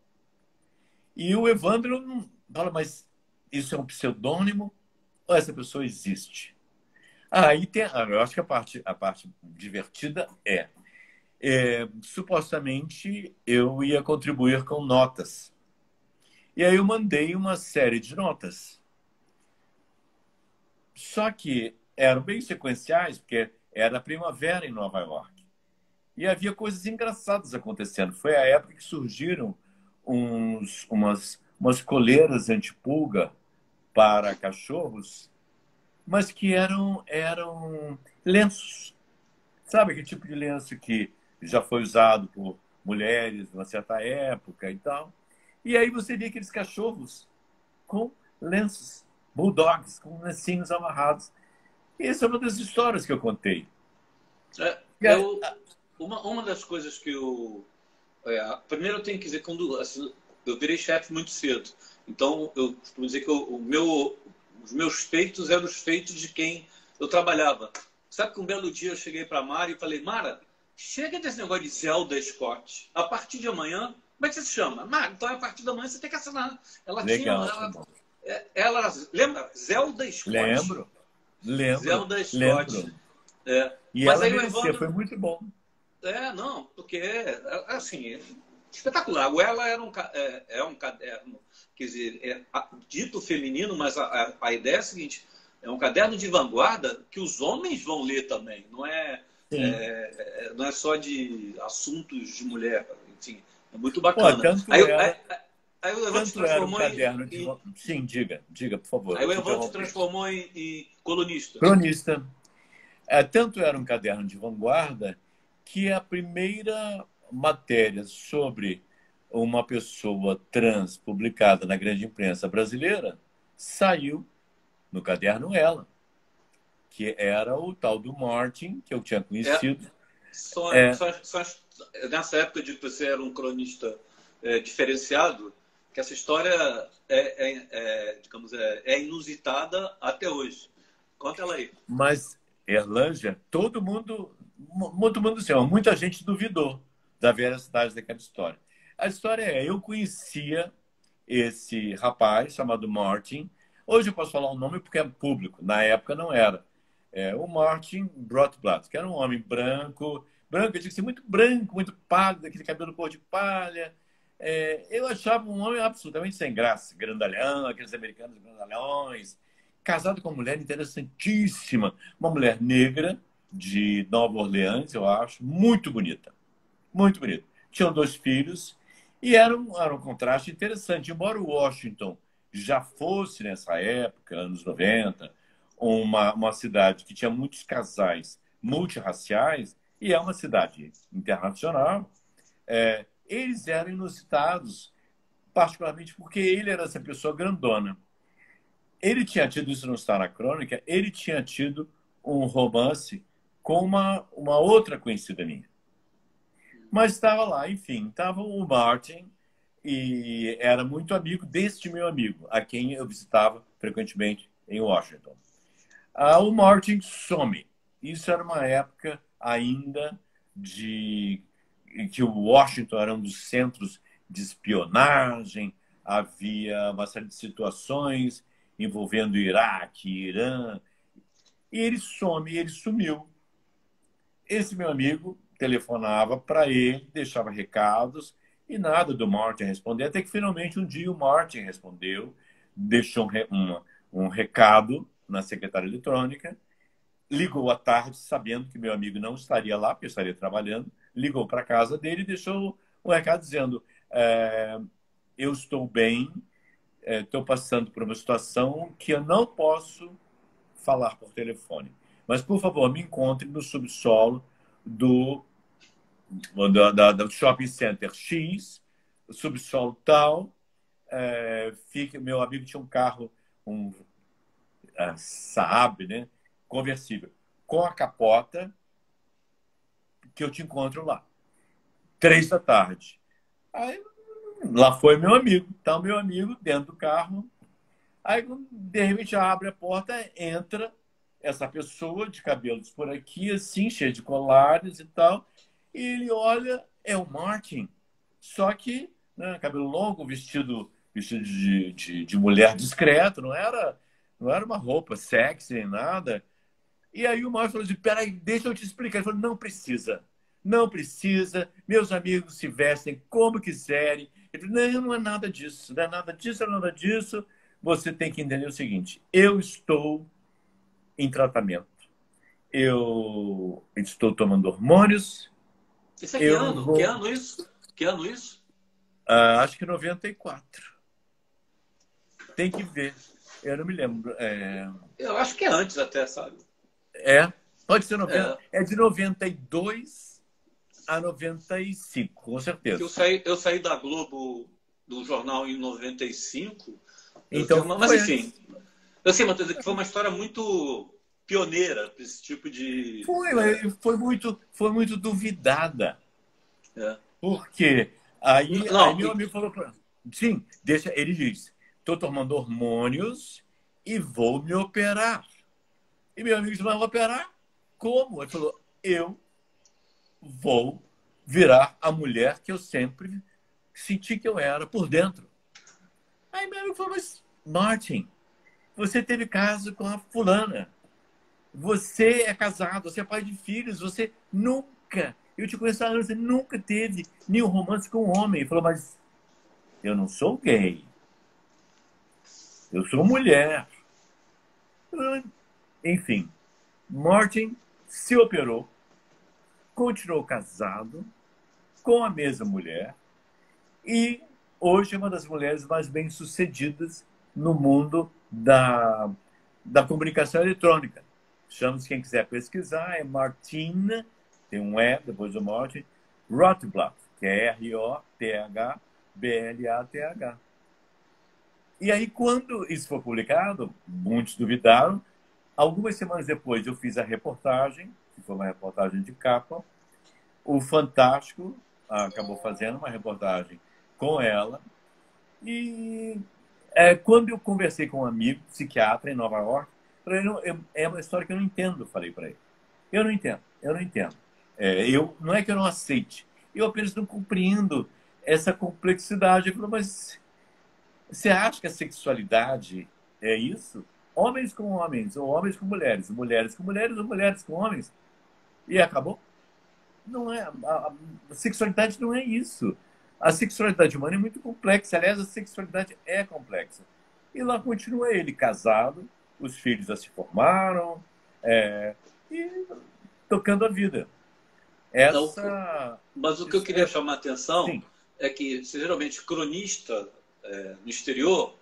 E o Evandro fala, mas isso é um pseudônimo ou essa pessoa existe? Aí eu acho que a parte divertida supostamente eu ia contribuir com notas. E aí eu mandei uma série de notas. Só que eram bem sequenciais, porque era primavera em Nova York. E havia coisas engraçadas acontecendo. Foi a época que surgiram umas coleiras antipulga para cachorros, mas que eram lenços. Sabe aquele tipo de lenço que já foi usado por mulheres numa certa época e tal. E aí você via aqueles cachorros com lenços, bulldogs, com lencinhos amarrados. E essa é uma das histórias que eu contei. Uma das coisas que eu... primeiro eu tenho que dizer, quando assim, eu virei chefe muito cedo. Então, eu costumo dizer que os meus feitos eram os feitos de quem eu trabalhava. Sabe que um belo dia eu cheguei para a Mara e falei, Mara, chega desse negócio de Zelda Scott. A partir de amanhã, como é que você se chama? Mara, então a partir de amanhã você tem que assinar. Ela Legal, tinha... lembra? Zelda Scott. Lembro. Zelda Scott. Lembro. E mas ela aí merecia, Evandro... foi muito bom. Não, porque, assim, espetacular. O Ela é um caderno, quer dizer, dito feminino, mas a ideia é a seguinte, é um caderno de vanguarda que os homens vão ler também, não é só de assuntos de mulher, enfim, é muito bacana. Aí o Evandro se transformou Sim, diga, por favor. Aí o Evandro se transformou em colunista. Cronista. Tanto era um caderno de vanguarda que a primeira matéria sobre uma pessoa trans publicada na grande imprensa brasileira saiu no caderno Ela, que era o tal do Martin, que eu tinha conhecido. Nessa época de que você era um cronista diferenciado, que essa história digamos, inusitada até hoje. Conta ela aí. Mas, Erlângea, todo mundo assim, muita gente duvidou. da veracidade daquela história. A história é, eu conhecia esse rapaz chamado Martin. Hoje eu posso falar o nome porque é público, na época não era. O Martin Rotblat, que era um homem branco, eu digo assim, muito branco, muito pálido, aquele cabelo cor de palha. Eu achava um homem absolutamente sem graça, grandalhão, aqueles americanos grandalhões, casado com uma mulher interessantíssima, uma mulher negra de Nova Orleans, eu acho, muito bonita, muito bonita. Tinham 2 filhos e era um contraste interessante. Embora o Washington já fosse, nessa época, anos 90, uma cidade que tinha muitos casais multirraciais, e é uma cidade internacional, eles eram inusitados, particularmente porque ele era essa pessoa grandona. Ele tinha tido, isso não está na crônica, ele tinha tido um romance com uma outra conhecida minha. Mas estava lá, enfim, estava o Martin e era muito amigo deste meu amigo, a quem eu visitava frequentemente em Washington. O Martin some. Isso era uma época ainda em que o Washington era um dos centros de espionagem, havia uma série de situações envolvendo Iraque, Irã, e ele some, ele sumiu. Esse meu amigo telefonava para ele, deixava recados, e nada do Martin responder, até que finalmente um dia o Martin respondeu, deixou um recado na secretária eletrônica, ligou à tarde, sabendo que meu amigo não estaria lá, porque eu estaria trabalhando, ligou para a casa dele e deixou um recado dizendo: eu estou bem, estou passando por uma situação que eu não posso falar por telefone. Mas, por favor, me encontre no subsolo do shopping center X, subsolo tal. Meu amigo tinha um carro, um Saab, né? Conversível, com a capota, que eu te encontro lá. 3 da tarde. Aí, lá foi meu amigo. Tá o meu amigo dentro do carro. Aí, de repente, abre a porta, entra essa pessoa de cabelos por aqui, assim, cheia de colares e tal. E ele olha, é o Martin. Só que, né, cabelo longo, vestido de mulher discreto, não era uma roupa sexy nem nada. E aí o Martin falou assim: peraí, deixa eu te explicar. Ele falou: não precisa. Não precisa. Meus amigos se vestem como quiserem. Ele falou: não, não é nada disso. Não é nada disso, não é nada disso. Você tem que entender o seguinte: eu estou em tratamento. Eu estou tomando hormônios. Isso é que ano? Que ano isso? Que ano isso? Acho que 94. Tem que ver. Eu não me lembro. Eu acho que é antes até, sabe? Pode ser 90. É de 92 a 95, com certeza. Eu saí da Globo, do jornal, em 95. Então, mas enfim, eu sei, Matheus, que foi uma história muito pioneira para esse tipo de... Foi muito duvidada. Porque aí meu amigo falou para... Sim, ele disse: estou tomando hormônios e vou me operar. E meu amigo disse: mas vai operar? Como? Ele falou: eu vou virar a mulher que eu sempre senti que eu era por dentro. Aí meu amigo falou: mas Martin, você teve caso com a fulana. Você é casado, você é pai de filhos, você nunca, eu te conheço há anos, você nunca teve nenhum romance com um homem. Ele falou: mas eu não sou gay. Eu sou mulher. Enfim, Martin se operou, continuou casado com a mesma mulher e hoje é uma das mulheres mais bem-sucedidas no mundo da comunicação eletrônica. Chama-se, quem quiser pesquisar, é Martina, tem um E depois do Martin, Rotblat, que é R-O-T-H-B-L-A-T-H. E aí, quando isso foi publicado, muitos duvidaram. Algumas semanas depois, eu fiz a reportagem, que foi uma reportagem de capa. O Fantástico acabou fazendo uma reportagem com ela. E quando eu conversei com um amigo psiquiatra em Nova York, é uma história que eu não entendo, falei para ele. Eu não entendo. Não é que eu não aceite. Eu apenas não compreendo essa complexidade. Eu falo, mas você acha que a sexualidade é isso? Homens com homens, ou homens com mulheres, mulheres com mulheres, ou mulheres com homens, e acabou? Não é. A sexualidade não é isso. A sexualidade humana é muito complexa. Aliás, a sexualidade é complexa. E lá continua ele, casado, os filhos já se formaram, e tocando a vida. Mas o que eu queria chamar a atenção Sim. é que, geralmente, cronista no exterior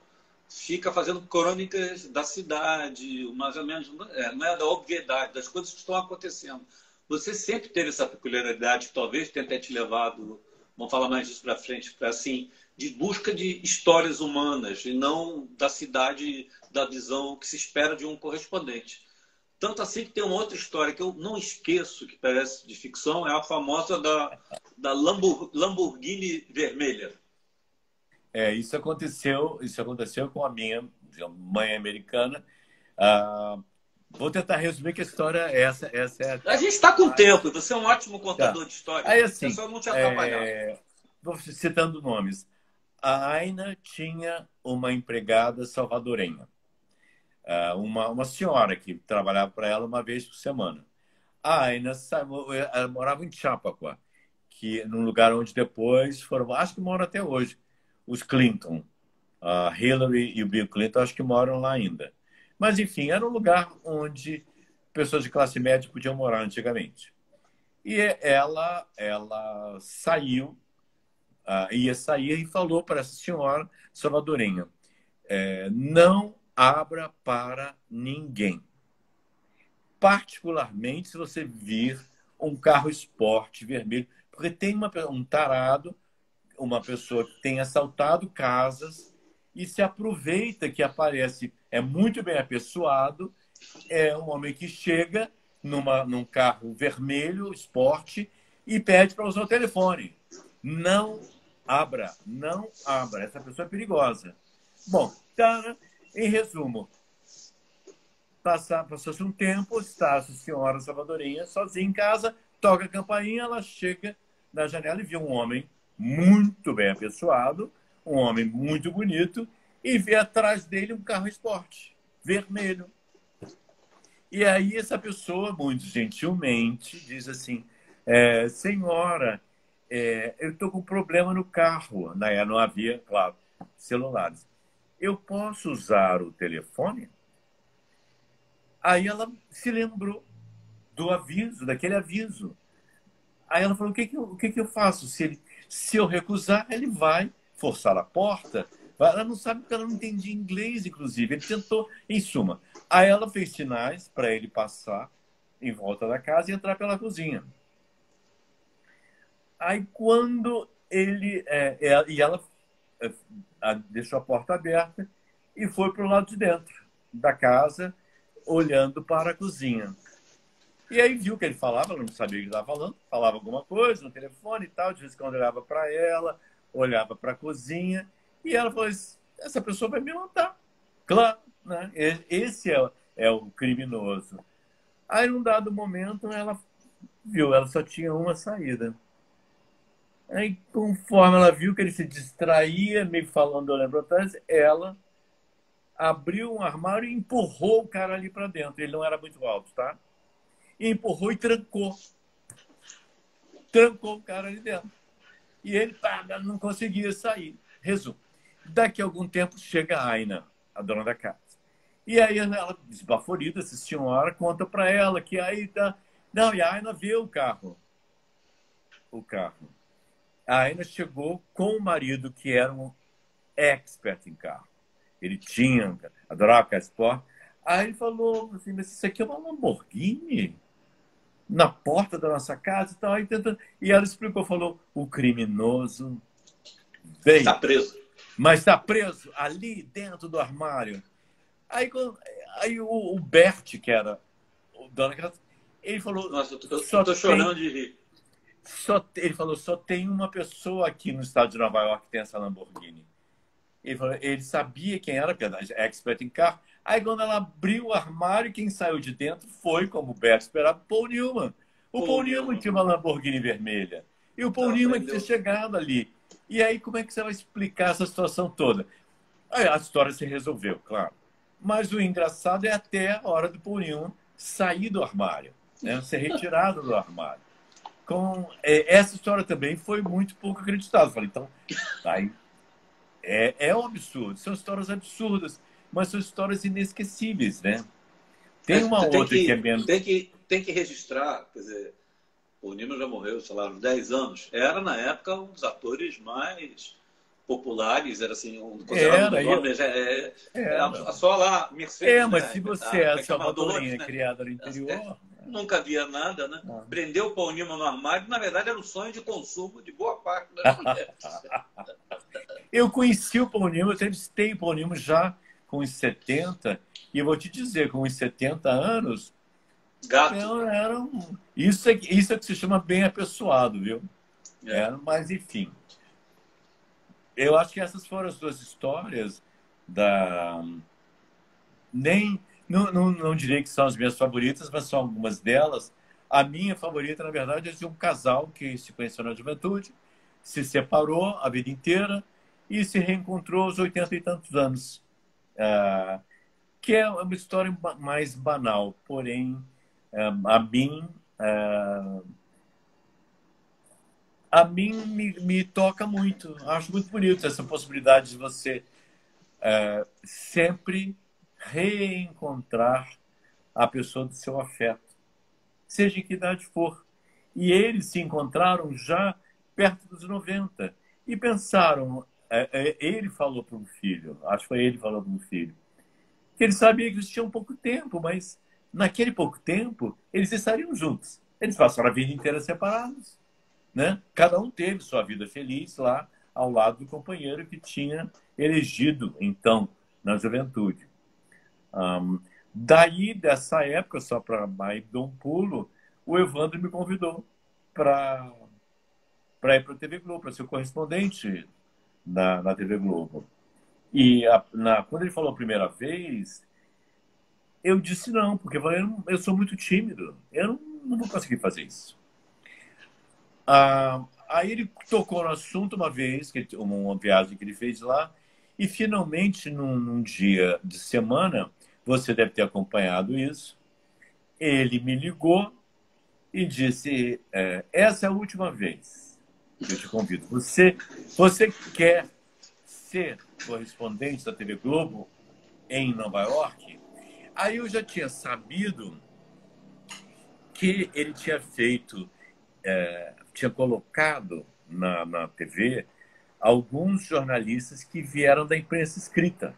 fica fazendo crônicas da cidade, mais ou menos, não é da obviedade, das coisas que estão acontecendo. Você sempre teve essa peculiaridade, que talvez tenha até te levado, vamos falar mais disso para frente, para assim, de busca de histórias humanas e não da cidade, da visão que se espera de um correspondente. Tanto assim que tem uma outra história que eu não esqueço, que parece de ficção, é a famosa da Lamborghini vermelha. Isso aconteceu com a minha mãe americana. Vou tentar resumir que a história é essa. A gente está com tempo, você é um ótimo contador Tá. de história. Aí, assim, É só não te atrapalhar. vou citando nomes. A Aina tinha uma empregada salvadorenha, uma senhora que trabalhava para ela uma vez por semana. A Aina ela morava em Chappaqua, num lugar onde depois foram, acho que moram até hoje, os Clinton. A Hillary e o Bill Clinton acho que moram lá ainda. Mas, enfim, era um lugar onde pessoas de classe média podiam morar antigamente. E ela saiu, ia sair e falou para essa senhora salvadorenha, não abra para ninguém. Particularmente se você vir um carro esporte vermelho, porque tem um tarado, uma pessoa que tem assaltado casas e se aproveita que aparece, é muito bem apessoado, é um homem que chega num carro vermelho, esporte, e pede para usar o telefone. Não abra, não abra. Essa pessoa é perigosa. Bom, então, em resumo, passou-se um tempo, está a senhora salvadorinha sozinha em casa, toca a campainha, ela chega na janela e vê um homem muito bem apessoado, um homem muito bonito, e vê atrás dele um carro esporte vermelho. E aí essa pessoa, muito gentilmente, diz assim, senhora, eu estou com um problema no carro. Não havia, claro, celulares. Eu posso usar o telefone? Aí ela se lembrou do aviso, daquele aviso. Aí ela falou, o que eu faço? Se eu recusar, ele vai forçar a porta. Ela não sabe porque ela não entendia inglês, inclusive. Ele tentou, em suma. Aí ela fez sinais para ele passar em volta da casa e entrar pela cozinha. Aí quando ela deixou a porta aberta e foi para o lado de dentro da casa, olhando para a cozinha. E aí viu que ele falava, ela não sabia o que estava falando, falava alguma coisa no telefone e tal, de vez em quando olhava para ela, olhava para a cozinha, e ela falou, essa pessoa vai me matar. Claro, né? Esse é o criminoso. Aí, num dado momento, ela viu, ela só tinha uma saída. Aí, conforme ela viu que ele se distraía, meio falando, eu lembro atrás, ela abriu um armário e empurrou o cara ali para dentro. Ele não era muito alto, tá? E empurrou e trancou. Trancou o cara ali dentro. E ele não conseguia sair. Resumo. Daqui a algum tempo chega a Aina, a dona da casa. E aí ela, esbaforida, essa senhora, conta para ela que aí tá... Não, e a Aina vê o carro. A Aina chegou com o marido, que era um expert em carro. Ele tinha, adorava carro esporte. Aí ele falou assim, mas isso aqui é uma Lamborghini? Na porta da nossa casa e tal. E ela explicou, falou, o criminoso veio. Está preso. Mas está preso ali dentro do armário. Aí o Bert, que era o dono da casa, ele falou... Nossa, eu estou chorando de rir. Ele falou, só tem uma pessoa aqui no estado de Nova York que tem essa Lamborghini. Ele sabia quem era, porque era expert em carro. Aí, quando ela abriu o armário, quem saiu de dentro foi, como o Bert esperava, Paul Newman. O Paul Newman tinha uma Lamborghini vermelha. E o Paul Newman tinha chegado ali. E aí, como é que você vai explicar essa situação toda? Aí, a história se resolveu, claro. Mas o engraçado é até a hora do Paul Newman sair do armário, né? Ser retirado do armário. Essa história também foi muito pouco acreditada. Falei, então, aí, é um absurdo. São histórias absurdas, mas são histórias inesquecíveis, né? Tem uma outra que é menos... Tem que registrar, quer dizer, o Nino já morreu, sei lá, uns 10 anos. Era, na época, um dos atores mais populares, era assim, considerado um homem, só lá, Mercedes. Mas se você é salvadorenha, né? Criada no interior... Nunca havia nada, né? Prendeu o Paul Newman no armário, na verdade era um sonho de consumo de boa parte das mulheres. Eu conheci o Paul Newman, eu entrevistei o Paul Newman já com uns 70, e eu vou te dizer, com uns 70 anos, gato. Isso é que se chama bem apessoado, viu? Mas, enfim. Eu acho que essas foram as duas histórias Não direi que são as minhas favoritas, mas são algumas delas. A minha favorita, na verdade, é de um casal que se conheceu na juventude, se separou a vida inteira e se reencontrou aos 80 e tantos anos. Que é uma história mais banal, porém, a mim me toca muito. Acho muito bonito essa possibilidade de você sempre reencontrar a pessoa do seu afeto, seja em que idade for. E eles se encontraram já perto dos 90 e pensaram, ele falou para um filho, acho que foi ele que falou para um filho, que ele sabia que eles tinham pouco tempo, mas naquele pouco tempo eles estariam juntos. Eles passaram a vida inteira separados, né? Cada um teve sua vida feliz lá ao lado do companheiro que tinha elegido, então, na juventude. Daí, dessa época, só para mais dar um pulo, o Evandro me convidou para ir para a TV Globo, para ser o correspondente na TV Globo. E quando ele falou a primeira vez, eu disse não, porque eu sou muito tímido, eu não vou conseguir fazer isso. Aí ele tocou no assunto uma vez, uma viagem que ele fez lá, e finalmente, num dia de semana, você deve ter acompanhado isso, ele me ligou e disse, essa é a última vez que eu te convido. Você quer ser correspondente da TV Globo em Nova York? Aí eu já tinha sabido que ele tinha feito, tinha colocado na TV alguns jornalistas que vieram da imprensa escrita.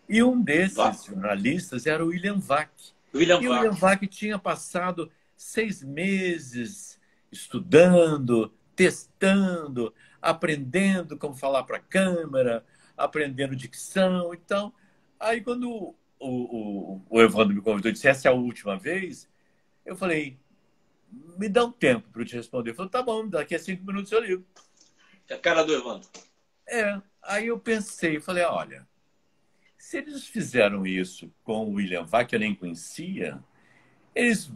E um desses jornalistas era o William Vac. O William Vac tinha passado 6 meses estudando, testando, aprendendo como falar para a câmera, aprendendo dicção e tal. Aí, quando o Evandro me convidou e disse, essa é a última vez, eu falei, me dá um tempo para eu te responder. Ele falou, tá bom, daqui a 5 minutos eu ligo. É a cara do Evandro. Aí eu pensei, falei, olha, se eles fizeram isso com o William Vac, que eu nem conhecia, eles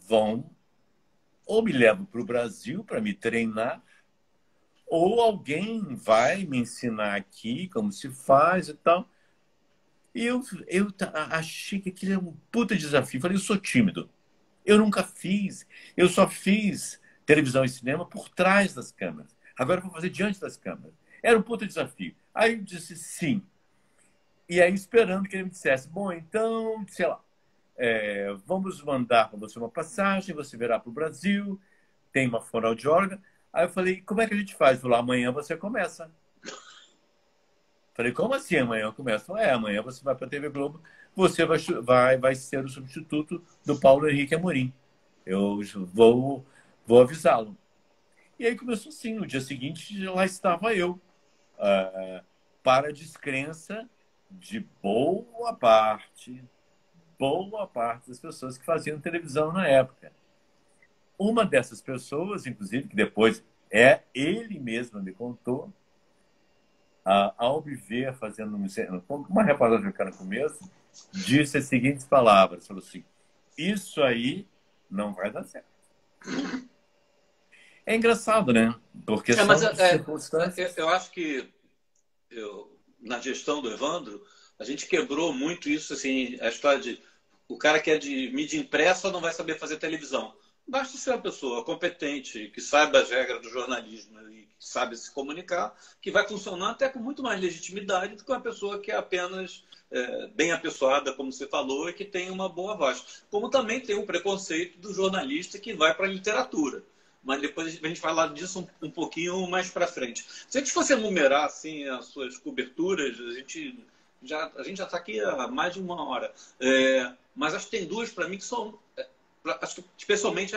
vão ou me levam para o Brasil para me treinar, ou alguém vai me ensinar aqui como se faz e tal. E eu achei que aquilo era um puta desafio. Falei, eu sou tímido. Eu nunca fiz. Eu só fiz televisão e cinema por trás das câmeras. Agora eu vou fazer diante das câmeras. Era um puta desafio. Aí eu disse sim. E aí esperando que ele me dissesse, bom, então, sei lá, vamos mandar para você uma passagem, você virá para o Brasil, tem uma fonoaudióloga. Aí eu falei, como é que a gente faz? Ele falou, amanhã você começa. Falei, como assim amanhã eu começo? Falei, amanhã você vai para a TV Globo, você vai ser o substituto do Paulo Henrique Amorim. Eu vou avisá-lo. E aí começou assim, no dia seguinte lá estava eu, para a descrença de boa parte das pessoas que faziam televisão na época. Uma dessas pessoas, inclusive, que depois ele mesmo me contou, ao me ver fazendo uma reportagem que era no começo, disse as seguintes palavras, falou assim, isso aí não vai dar certo. É engraçado, né? Porque Mas são circunstâncias. eu acho que na gestão do Evandro, a gente quebrou muito isso, assim, a história de o cara que é de mídia impressa não vai saber fazer televisão. Basta ser uma pessoa competente, que saiba as regras do jornalismo e que sabe se comunicar, que vai funcionar até com muito mais legitimidade do que uma pessoa que é apenas bem apessoada, como você falou, e que tem uma boa voz. Como também tem o preconceito do jornalista que vai para a literatura. Mas depois a gente vai falar disso um pouquinho mais para frente. Se a gente fosse enumerar assim, as suas coberturas, a gente já está aqui há mais de uma hora. Mas acho que tem duas para mim que são, acho que especialmente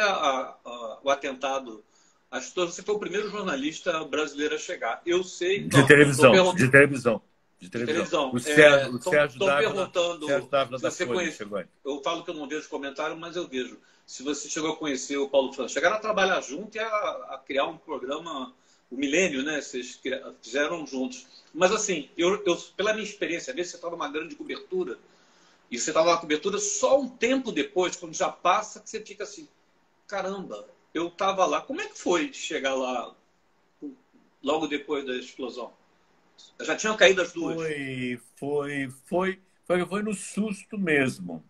o atentado. Acho que você foi o primeiro jornalista brasileiro a chegar. Eu sei. De televisão, de televisão. De televisão. O Sérgio perguntando Dávila se da você Folha conhece. chegou aí. Eu falo que eu não vejo comentário, mas eu vejo. Se você chegou a conhecer o Paulo França, chegaram a trabalhar junto e a criar um programa, o Milênio, né? Vocês fizeram juntos. Mas assim, pela minha experiência, às vezes você está numa grande cobertura e você está numa cobertura só um tempo depois, quando já passa, que você fica assim, caramba, eu estava lá. Como é que foi chegar lá logo depois da explosão? Já tinham caído as duas? Foi no susto mesmo.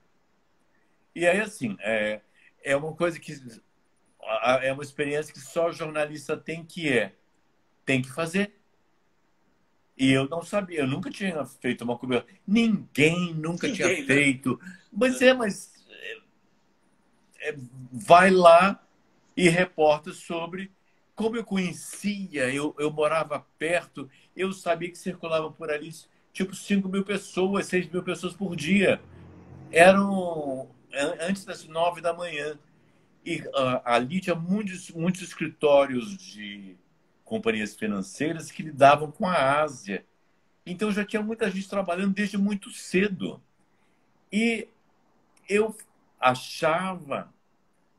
E aí, assim, é uma coisa que... É uma experiência que só jornalista tem que fazer. E eu não sabia, eu nunca tinha feito uma cobertura. Ninguém nunca tinha Né? feito. Mas vai lá e reporta sobre como eu conhecia, eu morava perto, eu sabia que circulavam por ali tipo 5.000 pessoas, 6.000 pessoas por dia. Eram antes das 9 da manhã. E ali tinha muitos escritórios de companhias financeiras que lidavam com a Ásia. Então já tinha muita gente trabalhando desde muito cedo. E eu achava,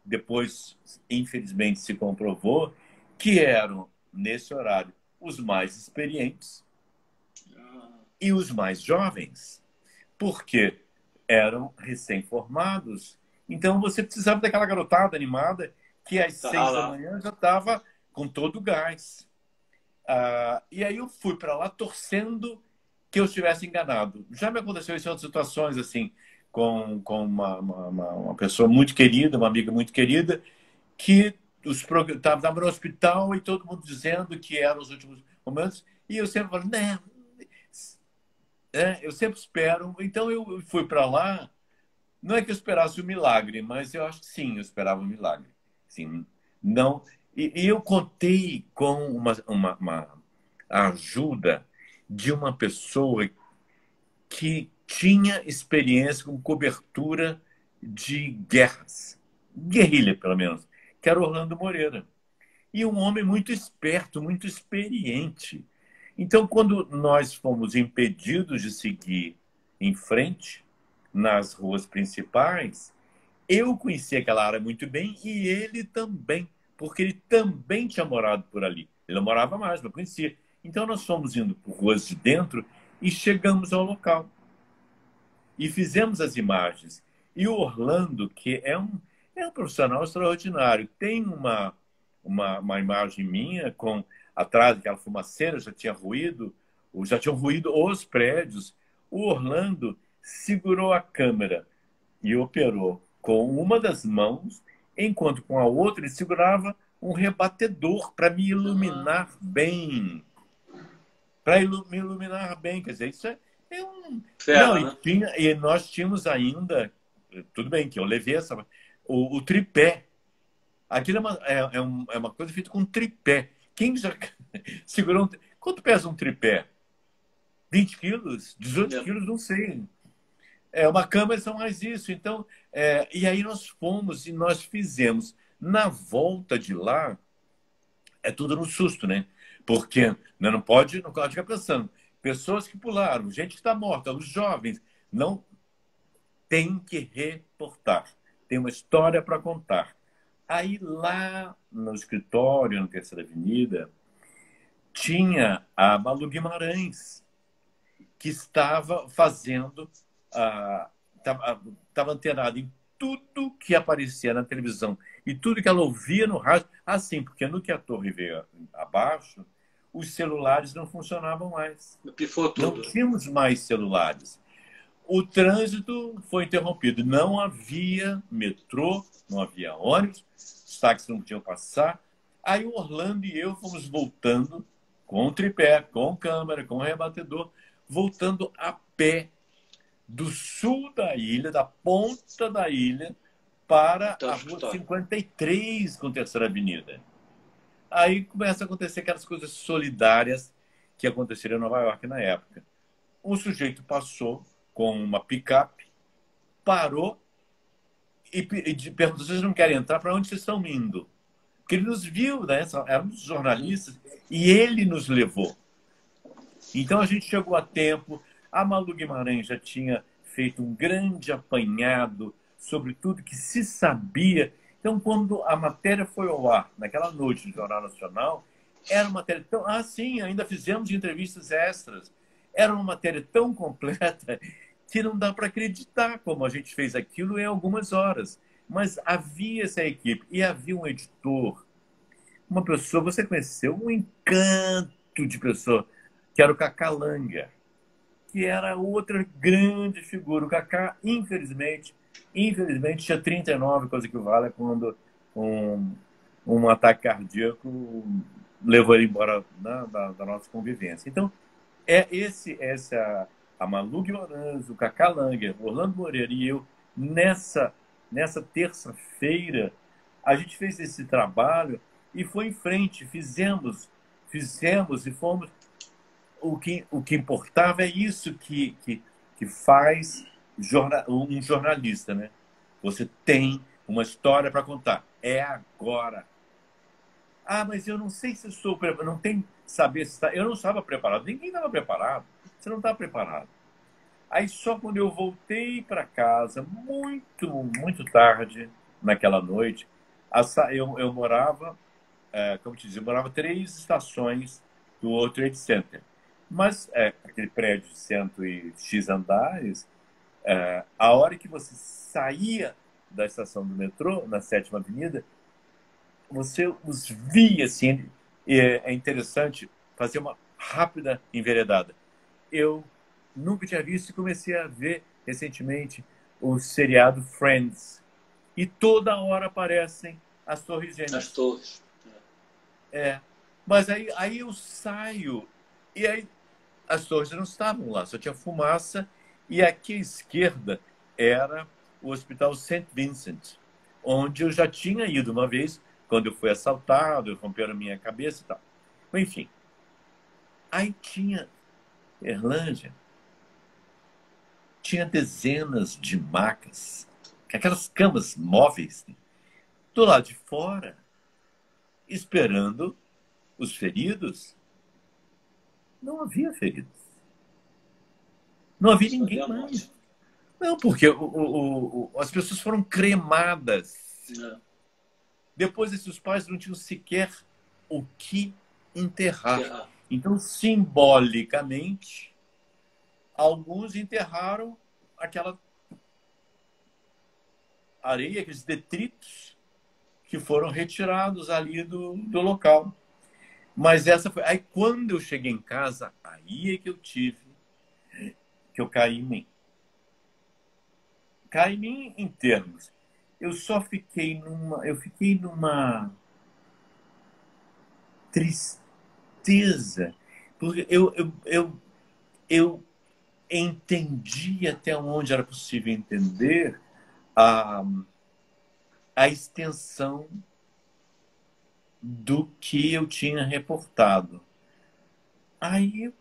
depois, infelizmente, se comprovou, que eram, nesse horário, os mais experientes e os mais jovens, porque eram recém-formados. Então você precisava daquela garotada animada que às 6 da manhã já estava com todo o gás. E aí eu fui para lá torcendo que eu estivesse enganado. Já me aconteceu isso em outras situações, assim, com uma pessoa muito querida, uma amiga muito querida, que estava no hospital e todo mundo dizendo que eram os últimos momentos. E eu sempre falo, né? Eu sempre espero. Então eu fui para lá. Não é que eu esperasse o milagre, mas eu acho que sim, eu esperava um milagre. Sim, não. E eu contei com uma ajuda de uma pessoa que tinha experiência com cobertura de guerras, guerrilha, pelo menos, que era Orlando Moreira. E um homem muito esperto, muito experiente. Então, quando nós fomos impedidos de seguir em frente nas ruas principais, eu conhecia aquela área muito bem e ele também, porque ele também tinha morado por ali. Ele não morava mais, mas conhecia. Então, nós fomos indo por ruas de dentro e chegamos ao local. E fizemos as imagens. E o Orlando, que é um profissional extraordinário, tem uma imagem minha com atrás daquela fumaceira, já tinham ruído os prédios. O Orlando segurou a câmera e operou com uma das mãos, enquanto com a outra ele segurava um rebatedor para me iluminar bem. Para me iluminar bem. Quer dizer, isso é um... Não, e nós tínhamos ainda... Tudo bem que eu levei o tripé. Aquilo é uma coisa feita com tripé. Quem já segurou Quanto pesa um tripé? 20 quilos? 18 quilos? Não sei. Uma câmera são mais isso. Então, e aí nós fomos e nós fizemos. Na volta de lá, é tudo no susto, né? Porque não pode ficar pensando. Pessoas que pularam, gente que está morta, os jovens. Não tem que reportar. Tem uma história para contar. Aí lá no escritório, na Terceira Avenida, tinha a Malu Guimarães, que estava fazendo, estava antenada em tudo que aparecia na televisão e tudo que ela ouvia no rádio, assim, porque no que a torre veio abaixo, os celulares não funcionavam mais. Pifou Não tudo. tínhamos mais celulares. O trânsito foi interrompido. Não havia metrô, não havia ônibus, os táxis não podiam passar. Aí o Orlando e eu fomos voltando com tripé, com câmera, com rebatedor, voltando a pé do sul da ilha, da ponta da ilha, para a Rua 53 com Terceira Avenida. Aí começa a acontecer aquelas coisas solidárias que aconteceram em Nova York na época. Um sujeito passou com uma picape, parou e perguntou: vocês não querem entrar? Para onde vocês estão indo? Porque ele nos viu, né? Éramos jornalistas, e ele nos levou. Então a gente chegou a tempo. A Malu Guimarães já tinha feito um grande apanhado sobre tudo que se sabia. Então, quando a matéria foi ao ar, naquela noite no Jornal Nacional, era uma matéria tão... Ah, sim, ainda fizemos entrevistas extras. Era uma matéria tão completa que não dá para acreditar como a gente fez aquilo em algumas horas. Mas havia essa equipe e havia um editor, uma pessoa, você conheceu, um encanto de pessoa, que era o Cacá Langer, que era outra grande figura. O Cacá, infelizmente, tinha 39, coisa que vale, quando um ataque cardíaco levou ele embora da nossa convivência. Então, a Malu Guimarães, o Cacá Langer, o Orlando Moreira e eu, nessa terça-feira, a gente fez esse trabalho e foi em frente, fizemos e fomos. O que importava é isso que faz um jornalista, né? Você tem uma história para contar. É agora. Ah, mas eu não sei se estou preparado. Não tem saber se está... Eu não estava preparado. Ninguém estava preparado. Você não está preparado. Aí só quando eu voltei para casa, muito, muito tarde, naquela noite, eu morava, como te dizia, eu morava 3 estações do World Trade Center. Mas aquele prédio de 100 e X andares, a hora que você saía da estação do metrô, na 7ª Avenida, você os via, assim. É interessante fazer uma rápida enveredada. Eu nunca tinha visto e comecei a ver recentemente o seriado Friends. E toda hora aparecem as torres gêmeas. As torres. Mas aí eu saio e aí as torres não estavam lá, só tinha fumaça. E aqui à esquerda era o Hospital St. Vincent, onde eu já tinha ido uma vez, quando eu fui assaltado, romperam a minha cabeça e tal. Enfim, aí tinha Erlândia, tinha dezenas de macas, aquelas camas móveis, né, do lado de fora, esperando os feridos. Não havia feridos. Não havia ninguém mais. Não, porque as pessoas foram cremadas. Depois, esses pais não tinham sequer o que enterrar. Então, simbolicamente, alguns enterraram aquela areia, aqueles detritos que foram retirados ali do local. Mas essa foi... Aí, quando eu cheguei em casa, aí é que eu caí em mim. Caí em mim em termos. Eu fiquei numa tristeza, porque eu entendi até onde era possível entender a extensão do que eu tinha reportado. Aí eu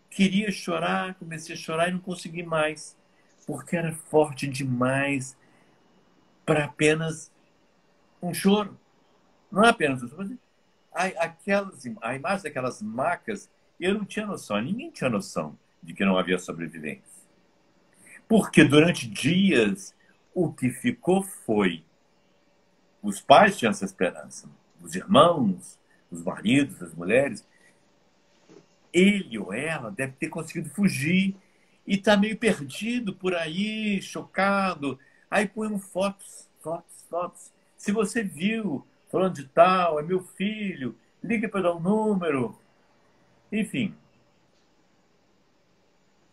queria chorar, comecei a chorar e não consegui mais, porque era forte demais para apenas um choro. Não é apenas um choro. A imagem daquelas macas, eu não tinha noção, ninguém tinha noção de que não havia sobrevivência. Porque durante dias o que ficou foi... Os pais tinham essa esperança, os irmãos, os maridos, as mulheres. Ele ou ela deve ter conseguido fugir e está meio perdido por aí, chocado, Aí põem fotos, fotos, fotos. Se você viu, falando de tal, é meu filho, liga para dar um número. Enfim,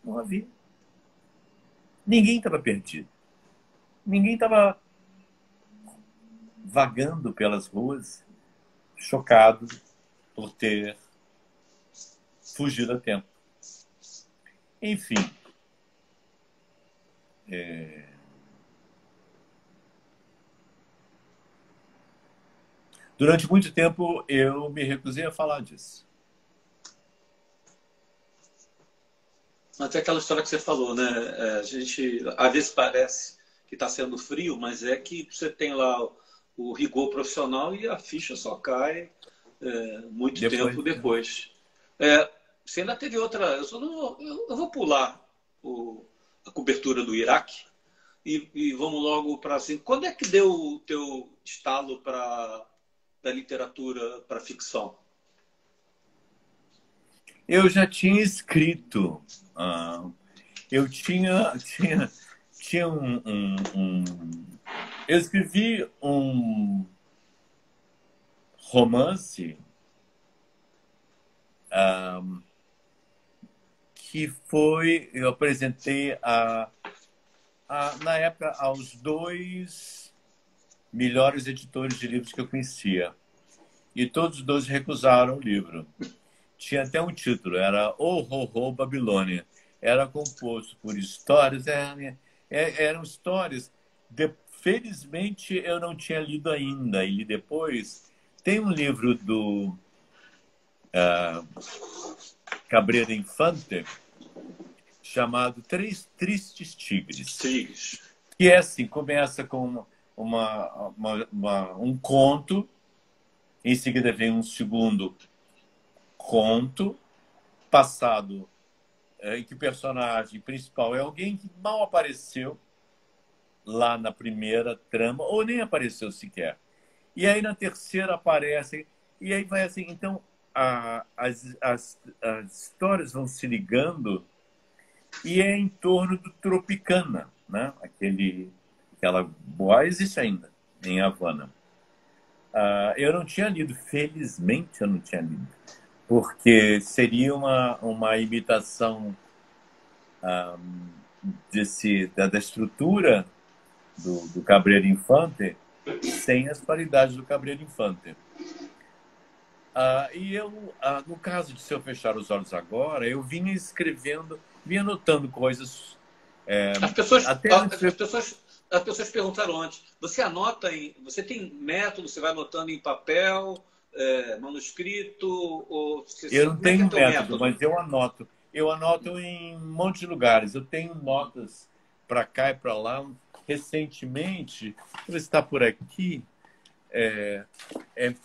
não havia. Ninguém estava perdido. Ninguém estava vagando pelas ruas, chocado por ter fugido a tempo. Enfim, durante muito tempo eu me recusei a falar disso. Até aquela história que você falou, né? A gente, às vezes parece que está sendo frio, mas é que você tem lá o rigor profissional e a ficha só cai muito tempo depois. Você ainda teve outra. Eu vou pular a cobertura do Iraque e vamos logo para assim. Quando é que deu o teu estalo da literatura para ficção? Eu já tinha escrito. Eu tinha eu escrevi um romance que eu apresentei na época aos 2 melhores editores de livros que eu conhecia. E todos os 2 recusaram o livro. Tinha até um título, era O Ho-Ho Babilônia. Era composto por histórias, eram histórias. Felizmente, eu não tinha lido ainda, e li depois. Tem um livro do Cabrera Infante, chamado Três Tristes Tigres. Que é assim, começa com um conto, em seguida vem um segundo conto, passado em que o personagem principal é alguém que mal apareceu lá na primeira trama, ou nem apareceu sequer. E aí na terceira aparece, e aí vai assim. Então as histórias vão se ligando, e é em torno do Tropicana, né? Aquela boa existe ainda, em Havana. Eu não tinha lido, felizmente eu não tinha lido, porque seria uma imitação da estrutura do Cabrera Infante, sem as qualidades do Cabrera Infante. E eu, no caso de Se Eu Fechar os Olhos Agora, eu vinha escrevendo, vinha anotando coisas. As pessoas perguntaram antes, você tem método, você vai anotando em papel, manuscrito? Eu não tenho método, mas eu anoto. Eu anoto em um monte de lugares. Eu tenho notas para cá e para lá. Recentemente, deixa eu ver se está por aqui, é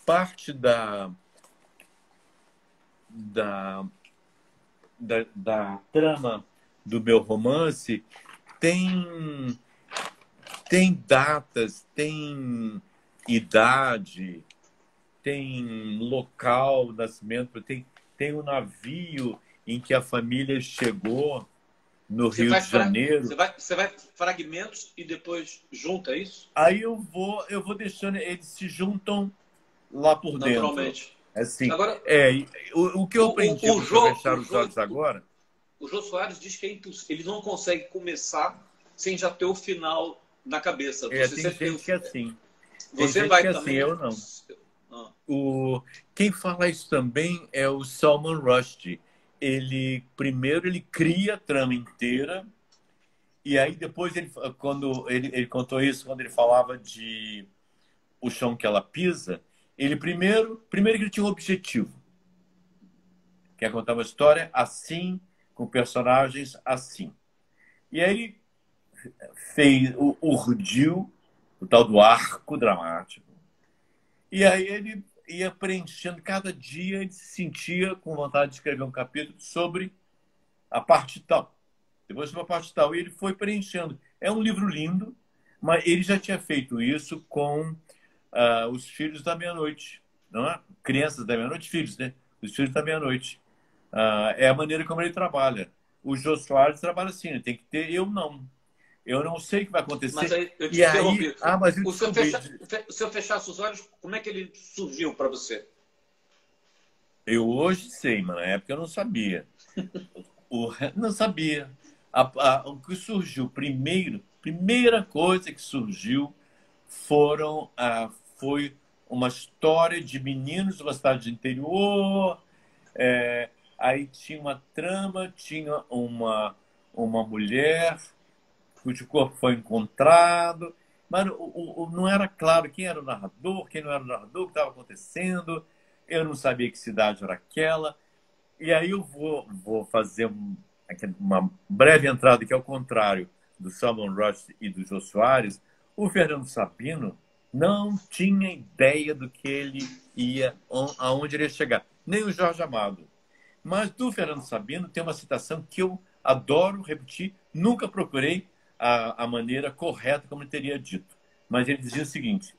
parte da trama do meu romance. Tem datas, tem idade, tem local, nascimento, tem um navio em que a família chegou no Rio de Janeiro. Você vai fragmentos e depois junta isso? Aí eu vou deixando, eles se juntam lá por naturalmente. Dentro. Assim, agora, o que eu aprendi para fechar os olhos agora. O Jô Soares diz que ele não consegue começar sem já ter o final na cabeça. Tem gente que é assim. Você vai também. Assim, eu não. Quem fala isso também é o Salman Rushdie. Primeiro ele cria a trama inteira, e aí depois quando ele contou isso, quando ele falava de O Chão que Ela Pisa, ele primeiro que ele tinha um objetivo, que é contar uma história assim, com personagens assim. E aí ele urdiu o tal do arco dramático. E aí ele ia preenchendo, cada dia ele se sentia com vontade de escrever um capítulo sobre a parte tal. Depois sobre a parte tal. E ele foi preenchendo. É um livro lindo, mas ele já tinha feito isso com Os Filhos da Meia-Noite. Não é? Crianças da Meia-Noite, filhos, né? Os Filhos da Meia-Noite. É a maneira como ele trabalha. O Jô Soares trabalha assim, ele tem que ter, eu não. Eu não sei o que vai acontecer. Mas aí eu te E aí, interrompi. mas eu Se eu, descobri. se eu fechasse os olhos, como é que ele surgiu para você? Eu hoje sei, mas na época eu não sabia. Não sabia. O que surgiu primeira coisa que surgiu foi uma história de meninos de uma cidade de interior. Aí tinha uma trama, tinha uma mulher cujo corpo foi encontrado, mas não era claro quem era o narrador, quem não era o narrador, o que estava acontecendo. Eu não sabia que cidade era aquela. E aí eu vou fazer uma breve entrada que, ao contrário do Salman Rushdie e do Jô Soares, o Fernando Sabino não tinha ideia do que ele ia, aonde ele ia chegar. Nem o Jorge Amado. Mas do Fernando Sabino tem uma citação que eu adoro repetir, nunca procurei a maneira correta como ele teria dito. Mas ele dizia o seguinte,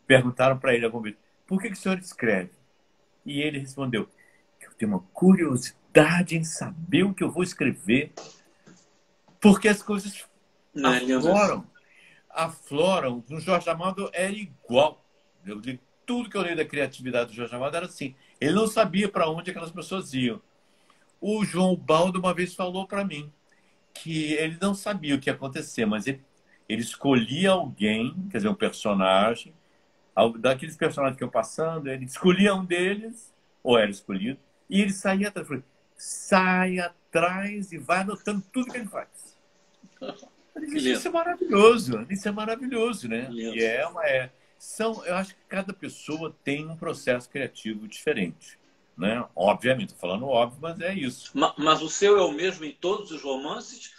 perguntaram para ele alguma vez, por que o senhor escreve? E ele respondeu, eu tenho uma curiosidade em saber o que eu vou escrever, porque as coisas afloram. O Jorge Amado era igual. Tudo que eu li da criatividade do Jorge Amado era assim. Ele não sabia para onde aquelas pessoas iam. O João Baldo uma vez falou para mim que ele não sabia o que ia acontecer, mas ele escolhia alguém, quer dizer, um personagem, daqueles personagens que iam passando, ele escolhia um deles, ou era escolhido, e ele saía atrás. Falei, sai atrás e vai anotando tudo que ele faz. Isso é maravilhoso, isso é maravilhoso, né? E eu acho que cada pessoa tem um processo criativo diferente, né? Obviamente, estou falando óbvio, mas é isso. Mas o seu é o mesmo em todos os romances?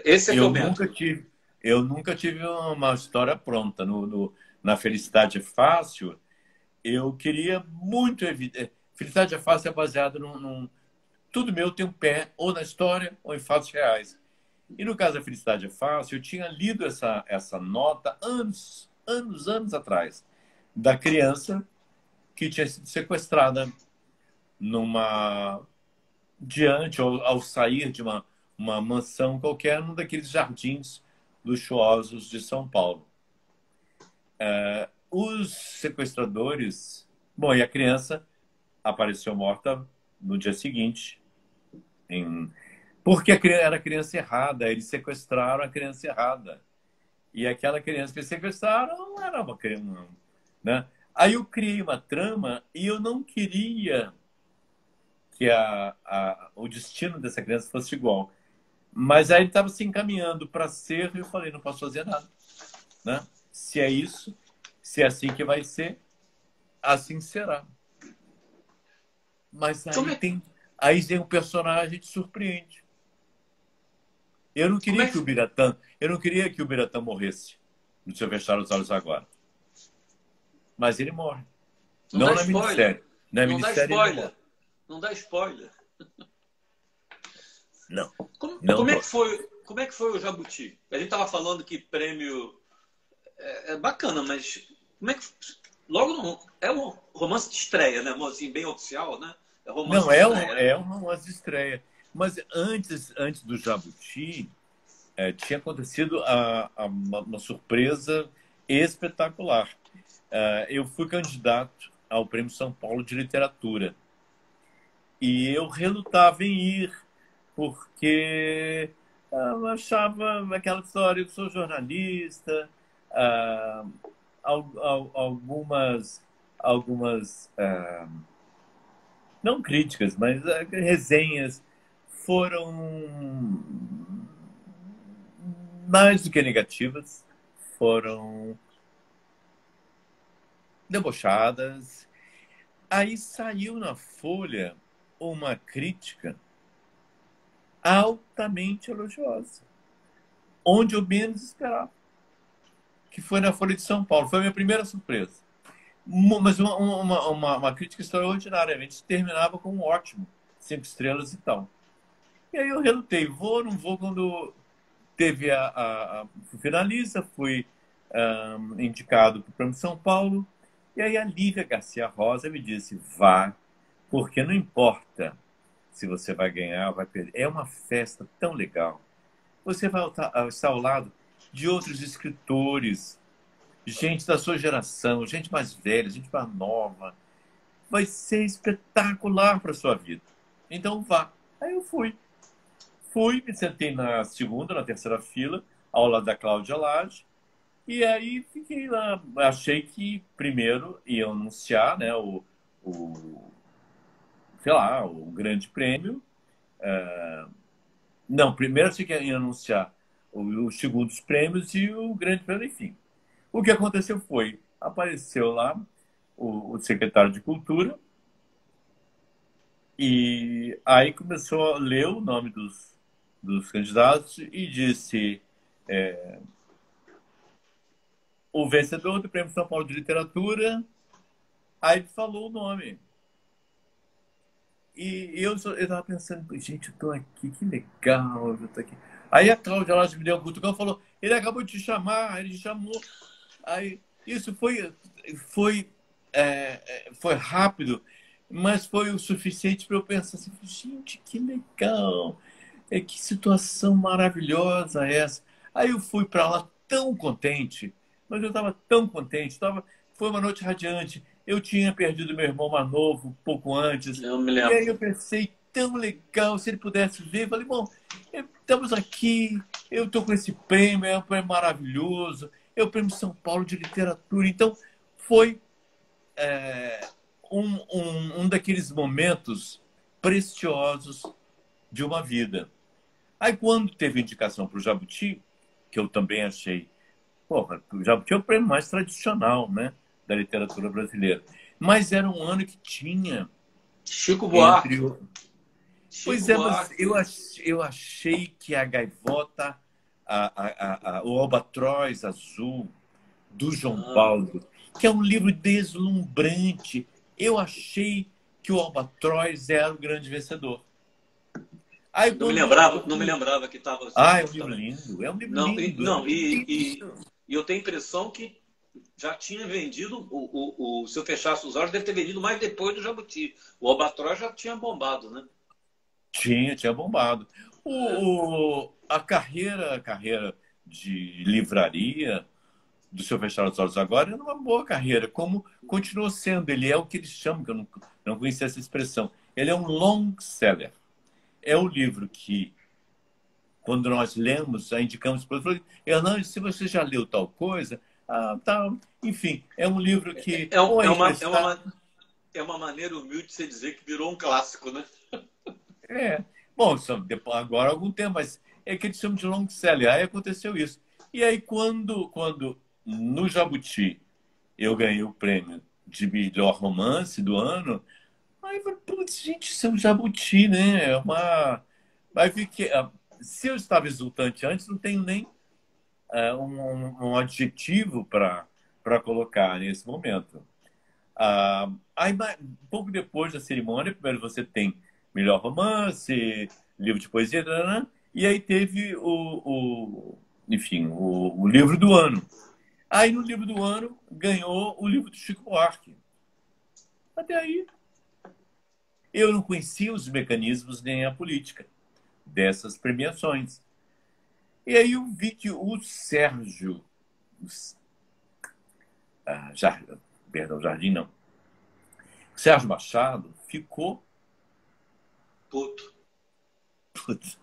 Esse é eu o nunca método? tive, eu nunca tive uma história pronta. Na Felicidade é Fácil, eu queria muito evitar. Felicidade é Fácil é baseado tudo meu tem um pé ou na história ou em fatos reais. E no caso da Felicidade é Fácil, eu tinha lido essa nota anos atrás, da criança que tinha sido sequestrada ao sair de uma mansão qualquer, num daqueles jardins luxuosos de São Paulo. Os sequestradores... Bom, e a criança apareceu morta no dia seguinte, porque era a criança errada, eles sequestraram a criança errada. E aquela criança que eles sequestraram não era uma criança, né? Aí eu criei uma trama e eu não queria que o destino dessa criança fosse igual. Mas aí ele estava se encaminhando para ser, e eu falei, não posso fazer nada, né? Se é isso, se é assim que vai ser, assim será. Mas aí tem um personagem que te surpreende. Eu não queria que o Biratã morresse. Deixa eu fechar os olhos agora. Mas ele morre. Não na minissérie. Na minissérie ele morre. Não dá spoiler. Não. Como é que foi o Jabuti? A gente estava falando que prêmio é bacana, mas como é que logo não é um romance de estreia, né? Assim, bem oficial, né? É um romance de estreia. Mas antes do Jabuti, tinha acontecido uma surpresa espetacular. Eu fui candidato ao Prêmio São Paulo de Literatura. E eu relutava em ir, porque eu achava aquela história, eu sou jornalista, algumas não críticas, mas resenhas foram mais do que negativas, foram debochadas. Aí saiu na Folha uma crítica altamente elogiosa, onde eu menos esperava, que foi na Folha de São Paulo. Foi a minha primeira surpresa. Mas uma crítica extraordinariamente terminava com um ótimo, 5 estrelas e tal. E aí eu relutei, vou ou não vou. Quando teve fui finalista, fui indicado para o Prêmio São Paulo, e aí a Lívia Garcia Rosa me disse, vá, porque não importa se você vai ganhar ou vai perder. É uma festa tão legal. você vai estar ao lado de outros escritores, gente da sua geração, gente mais velha, gente mais nova. Vai ser espetacular para a sua vida. Então vá. Aí eu fui. Fui, me sentei na segunda, na terceira fila, ao lado da Cláudia Lage, e aí fiquei lá. Achei que primeiro ia anunciar, né, o, sei lá, o grande prêmio. Não, primeiro achei que ia anunciar os segundos prêmios e o grande prêmio, enfim. O que aconteceu foi, apareceu lá o secretário de Cultura, e aí começou a ler o nome dos candidatos e disse o vencedor do Prêmio São Paulo de Literatura, aí ele falou o nome. E eu estava pensando, gente, eu estou aqui, que legal, eu tô aqui. Aí a Cláudia lá me deu um cutucão e falou, ele acabou de te chamar, ele te chamou. Aí, isso foi rápido, mas foi o suficiente para eu pensar assim, gente, que legal, que situação maravilhosa essa. Aí eu fui para lá tão contente, mas eu estava tão contente, foi uma noite radiante. Eu tinha perdido meu irmão mais novo um pouco antes, Eu me e aí lembro. eu pensei, tão legal, se ele pudesse ver, eu falei, bom, estamos aqui, eu estou com esse prêmio, é um prêmio maravilhoso, é o Prêmio São Paulo de Literatura. Então, foi um daqueles momentos preciosos de uma vida. Aí, quando teve indicação para o Jabuti, que eu também achei, porra, o Jabuti é o prêmio mais tradicional, né, da literatura brasileira. Mas era um ano que tinha Chico entre Buarque. o... Chico Pois é, mas Buarque. eu achei que a Gaivota, o Albatroz Azul, do João Ah, Paulo, que é um livro deslumbrante. Eu achei que o Albatroz era o grande vencedor. Aí quando eu não me fui... lembrava que estava esse Ah, é um livro livro também. lindo, é um livro Não, lindo, é um não, livro e lindo. eu tenho a impressão que já tinha vendido, se eu fechasse os olhos, deve ter vendido mais depois do Jabuti. O Albatroz já tinha bombado, né? Tinha bombado. A carreira de livraria do Seu Fechar os Olhos Agora era uma boa carreira, como continuou sendo. Ele é o que eles chamam, que eu não conhecia essa expressão. Ele é um long seller. É o livro que, quando nós lemos, já indicamos para ele, Hernandes, se você já leu tal coisa, tá. Enfim, é um livro que É, ou é é, emprestado. é uma maneira humilde de você dizer que virou um clássico, né? É. Bom, depois, agora há algum tempo, mas é que eles chamam de long seller. Aí aconteceu isso. E aí, quando no Jabuti eu ganhei o prêmio de melhor romance do ano, aí eu falei, putz, gente, isso é um Jabuti, né? É uma. Aí fiquei. Se eu estava exultante antes, não tenho nem um adjetivo para colocar nesse momento. Aí, um pouco depois da cerimônia, primeiro você tem melhor romance, livro de poesia, né? E aí teve enfim, o livro do ano. Aí no livro do ano ganhou o livro do Chico Buarque. Até aí eu não conhecia os mecanismos nem a política dessas premiações. E aí eu vi que o Sérgio, Jardim, perdão, Jardim não, Sérgio Machado ficou Puto. putz,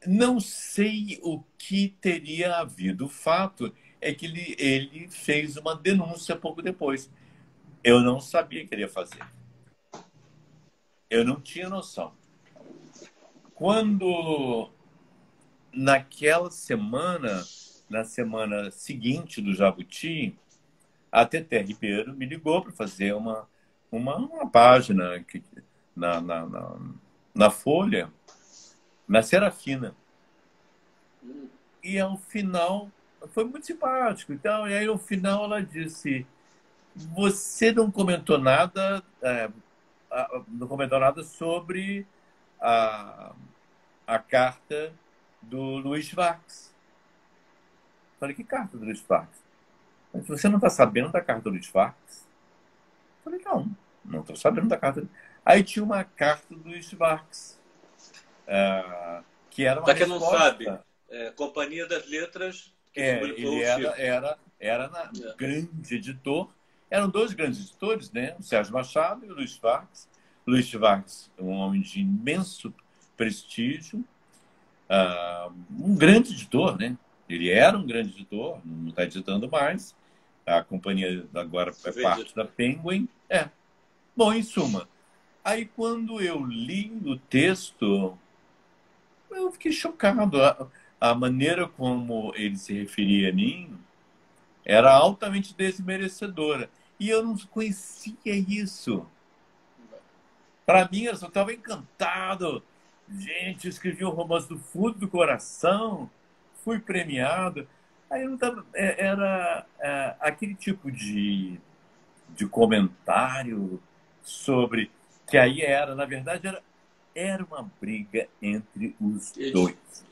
não sei o que teria havido. O fato é que ele fez uma denúncia pouco depois. Eu não sabia que ele ia fazer. Eu não tinha noção. Quando, naquela semana, na semana seguinte do Jabuti, a Teté Ribeiro me ligou para fazer uma página na Folha, na Serafina. E ao final, foi muito simpático e tal. E aí, ao final, ela disse: você não comentou nada, não comentou nada sobre a carta do Luiz Fux. Falei: que carta do Luiz Fux? Você não está sabendo da carta do Luiz Fux? Falei: não estou sabendo da carta. Aí tinha uma carta do Luiz Fux que era uma Para quem não resposta. sabe, Companhia das Letras, que publicou Ele o Chico. era grande editor. Eram dois grandes editores, né? O Sérgio Machado e o Luiz Vargas. Luiz Vargas, um homem de imenso prestígio, um grande editor, né? Ele era um grande editor, não está editando mais. A companhia agora é parte da Penguin. Bom, em suma, aí quando eu li o texto, eu fiquei chocado. A maneira como ele se referia a mim era altamente desmerecedora. E eu não conhecia isso. Para mim, eu só estava encantado. Gente, eu escrevi um romance do fundo do coração, fui premiado. Aí eu não tava, era aquele tipo de comentário sobre que aí na verdade, era uma briga entre os dois,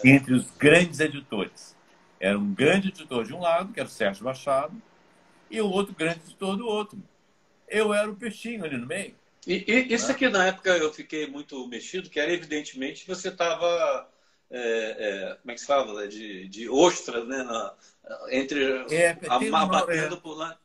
entre os grandes editores. Era um grande editor de um lado, que era o Sérgio Machado, e o outro grande editor do outro. Eu era o peixinho ali no meio. E isso aqui, na época, eu fiquei muito mexido, que era evidentemente você estava, como é que se fala? De ostras, né? Entre batendo por lá.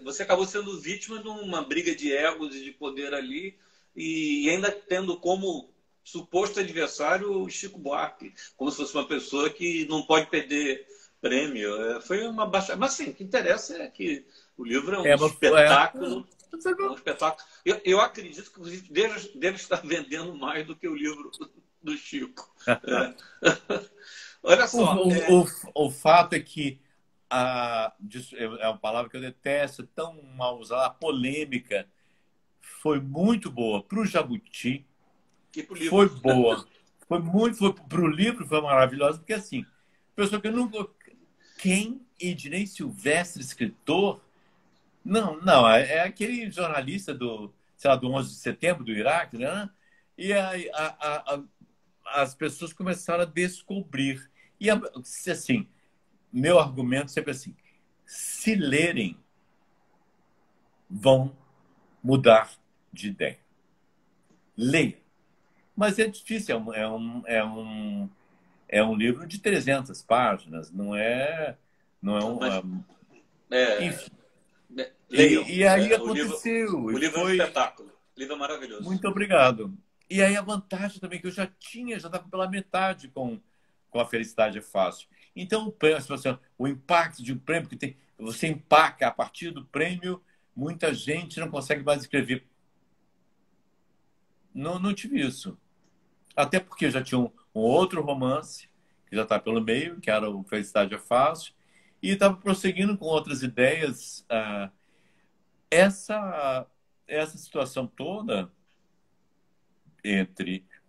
Você acabou sendo vítima de uma briga de egos e de poder ali, e ainda tendo como suposto adversário o Chico Buarque, como se fosse uma pessoa que não pode perder prêmio. Foi uma baixa. Mas assim, o que interessa é que o livro é um espetáculo. É um espetáculo. Eu acredito que inclusive deve estar vendendo mais do que o livro do Chico. Olha só. O fato é que é uma palavra que eu detesto, tão mal usada, a polêmica foi muito boa para o Jabuti, foi boa, para o livro foi maravilhosa, porque assim, pessoa que eu nunca... Quem Ednei Silvestre, escritor? Não, é aquele jornalista sei lá, do 11 de setembro do Iraque, né? E aí as pessoas começaram a descobrir. E assim, meu argumento sempre assim, se lerem, vão mudar de ideia. Leia. Mas é difícil, é um livro de 300 páginas, não é enfim. E aí aconteceu. O livro é um espetáculo. O livro é maravilhoso. Muito obrigado. E aí a vantagem também que eu já estava pela metade com a Felicidade é Fácil. Então, o impacto de um prêmio que tem, você empaca a partir do prêmio, muita gente não consegue mais escrever. Não tive isso. Até porque eu já tinha um outro romance, que já está pelo meio, que era o Felicidade é Fácil, e estava prosseguindo com outras ideias. Essa situação toda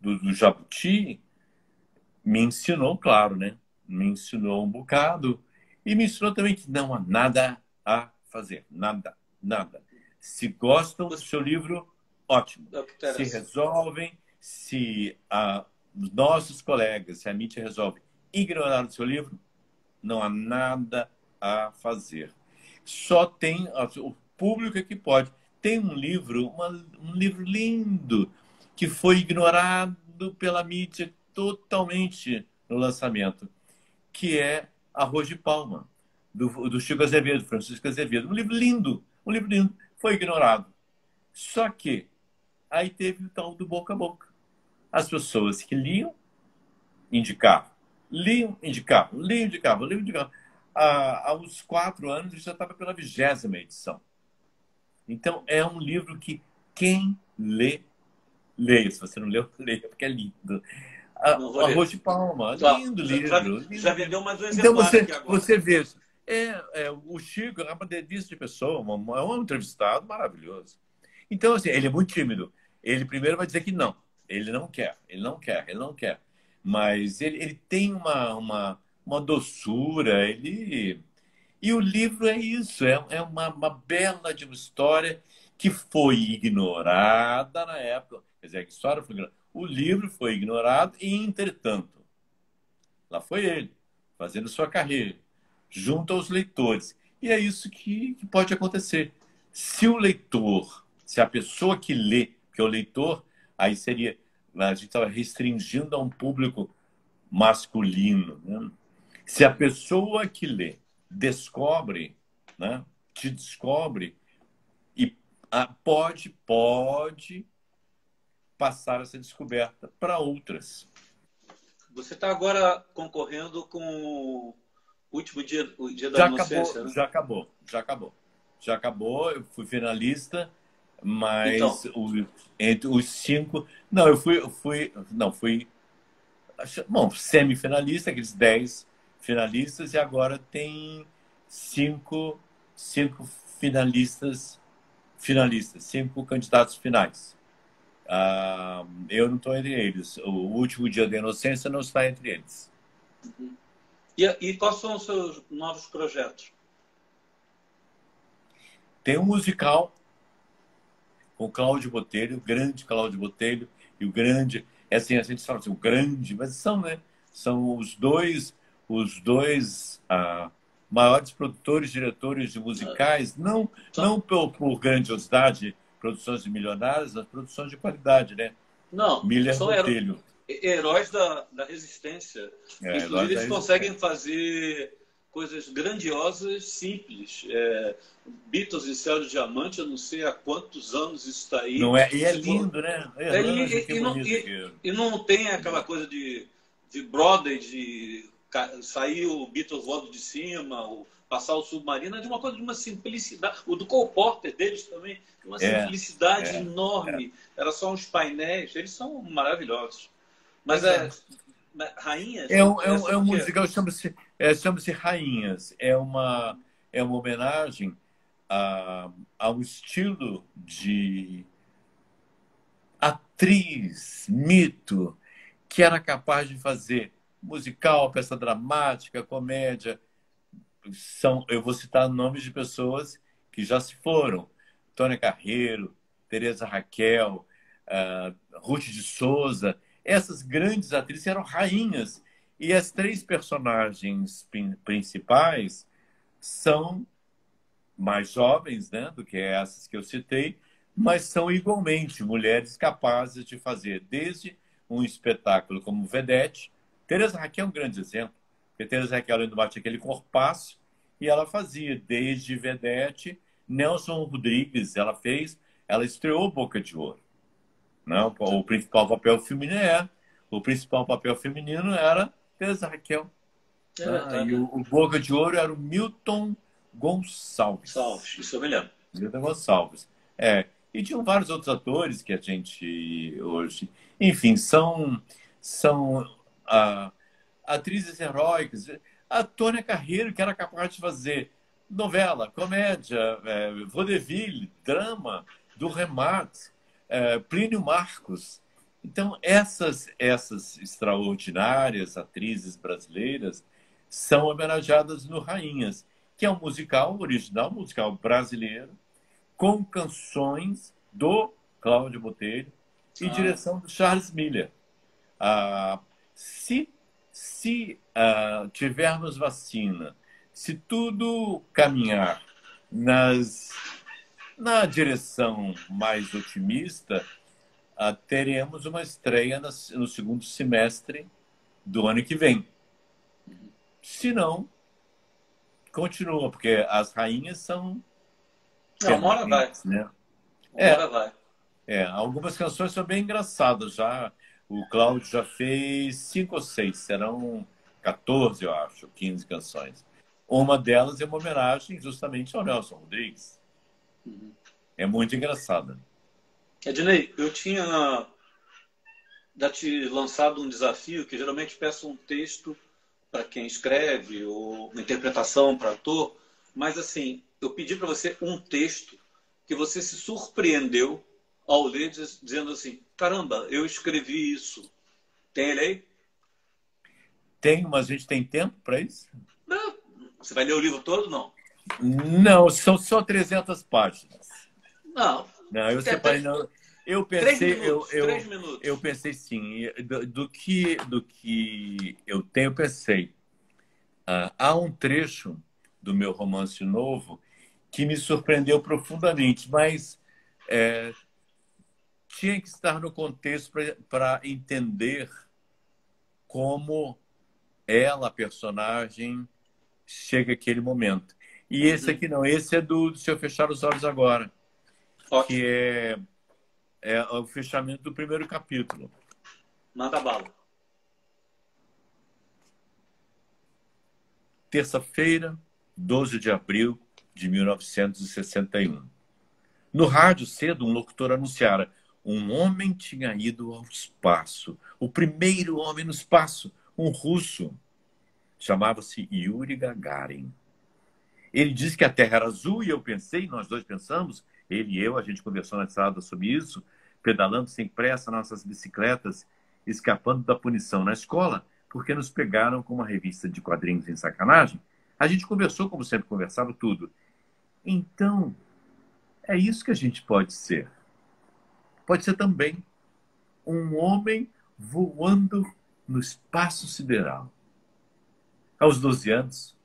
do Jabuti me ensinou, claro, né? Me ensinou um bocado. E me ensinou também que não há nada a fazer. Nada. Se gostam do seu livro, ótimo. Se resolvem, se os nossos colegas, se a mídia resolve ignorar o seu livro, não há nada a fazer. Só tem o público que pode. Tem um livro lindo, que foi ignorado pela mídia totalmente no lançamento, que é Arroz de Palma, do Chico Azevedo, Francisco Azevedo. Um livro lindo, foi ignorado. Só que aí teve o tal do boca a boca. As pessoas que liam, indicavam. Aos 4 anos, ele já estava pela 20ª edição. Então, é um livro que quem leia. Se você não leu, leia, porque é lindo. Arroz de Palma, lindo livro. Já vendeu mais um exemplar aqui agora. Você vê, o Chico é uma delícia de pessoa, é um entrevistado maravilhoso. Então, assim, ele é muito tímido. Ele primeiro vai dizer que não. Ele não quer. Mas ele tem uma doçura, E o livro é isso, é uma bela de uma história que foi ignorada na época. Quer dizer, a história foi ignorada. O livro foi ignorado e, entretanto, lá foi ele, fazendo sua carreira, junto aos leitores. E é isso que pode acontecer. Se a pessoa que lê, que é o leitor, Aí seria, a gente estava restringindo a um público masculino, né? Se a pessoa que lê descobre, né, te descobre e pode passar essa descoberta para outras. Você está agora concorrendo com o último dia, o dia da Já inocência, acabou, né? já acabou, já acabou. Já acabou, eu fui finalista, Então, mas entre os 5. Não, não, bom, semifinalista, aqueles 10 finalistas, e agora tem cinco, cinco finalistas, 5 candidatos finais. Eu não estou entre eles. O último dia da inocência não está entre eles. e quais são os seus novos projetos? Tem um musical com o Cláudio Botelho, o grande Cláudio Botelho, e o grande. É assim, a gente fala assim, o grande, mas são, né? São os dois maiores produtores, diretores de musicais, não por grandiosidade, produções de milionários, mas produções de qualidade, né? Não, Miller são Botelho. heróis da resistência. Heróis Inclusive, da eles conseguem fazer coisas grandiosas, simples. Beatles e Céu de Diamante, eu não sei há quantos anos isso está aí. Não é? E é Se for- lindo, né? Que não, bonito. e não tem aquela coisa de Broadway, sair o Beatles voando de cima, passar o submarino, é de uma coisa de uma simplicidade. O do Cole Porter deles também, de uma simplicidade enorme. Era só uns painéis, eles são maravilhosos. Mas Rainhas É um, é sobre o quê? musical, chama-se Rainhas. É uma homenagem a um estilo de atriz, mito, que era capaz de fazer musical, peça dramática, comédia. Eu vou citar nomes de pessoas que já se foram. Tônia Carreiro, Teresa Raquel, Ruth de Souza. Essas grandes atrizes eram rainhas. E as 3 personagens principais são mais jovens, né, do que essas que eu citei, mas são igualmente mulheres capazes de fazer desde um espetáculo como vedete. Teresa Raquel é um grande exemplo, porque Teresa Raquel ainda bate aquele corpaço e ela fazia desde vedete. Nelson Rodrigues, ela estreou Boca de Ouro. Não, o principal papel feminino era Teresa Raquel. E o Boca de Ouro era o Milton Gonçalves. Isso eu me lembro. Milton Gonçalves. E tinham vários outros atores que a gente hoje... Enfim, são atrizes heróicas. A Tônia Carreiro, que era capaz de fazer novela, comédia, vaudeville, drama, do Remate, Plínio Marcos. Então, essas extraordinárias atrizes brasileiras são homenageadas no Rainhas, que é um musical original, um musical brasileiro, com canções do Cláudio Botelho e direção do Charles Miller. Se tivermos vacina, se tudo caminhar na direção mais otimista, teremos uma estreia no segundo semestre do ano que vem. Se não, continua, porque as rainhas são... Não, uma hora vai. Né? Uma hora vai. Algumas canções são bem engraçadas já. O Cláudio já fez 5 ou 6, serão 14, eu acho, 15 canções. Uma delas é uma homenagem justamente ao Nelson Rodrigues. É muito engraçada. Ednei, eu tinha te lançado um desafio, que geralmente peço um texto para quem escreve, ou uma interpretação para ator, mas assim, eu pedi para você um texto que você se surpreendeu ao ler, dizendo assim, caramba, eu escrevi isso. Tem ele aí? Tem, mas a gente tem tempo para isso? Não. Você vai ler o livro todo, não? Não, são só 300 páginas. Não. Eu separei... Eu pensei, 3 minutos. Eu pensei sim, do que eu tenho, eu pensei. Há um trecho do meu romance novo que me surpreendeu profundamente, mas tinha que estar no contexto para entender como ela, a personagem, chega àquele momento. E esse aqui não, esse é do Se Eu Fechar os Olhos Agora, Ótimo. que é o fechamento do primeiro capítulo. Manda bala. Terça-feira, 12 de abril de 1961. No rádio, cedo, um locutor anunciara: um homem tinha ido ao espaço. O primeiro homem no espaço, um russo. Chamava-se Yuri Gagarin. Ele disse que a Terra era azul e eu pensei, nós dois pensamos, ele e eu, a gente conversou na estrada sobre isso, pedalando sem pressa nossas bicicletas, escapando da punição na escola, porque nos pegaram com uma revista de quadrinhos em sacanagem. A gente conversou como sempre conversava, tudo. Então, é isso que a gente pode ser. Pode ser também um homem voando no espaço sideral. Aos 12 anos,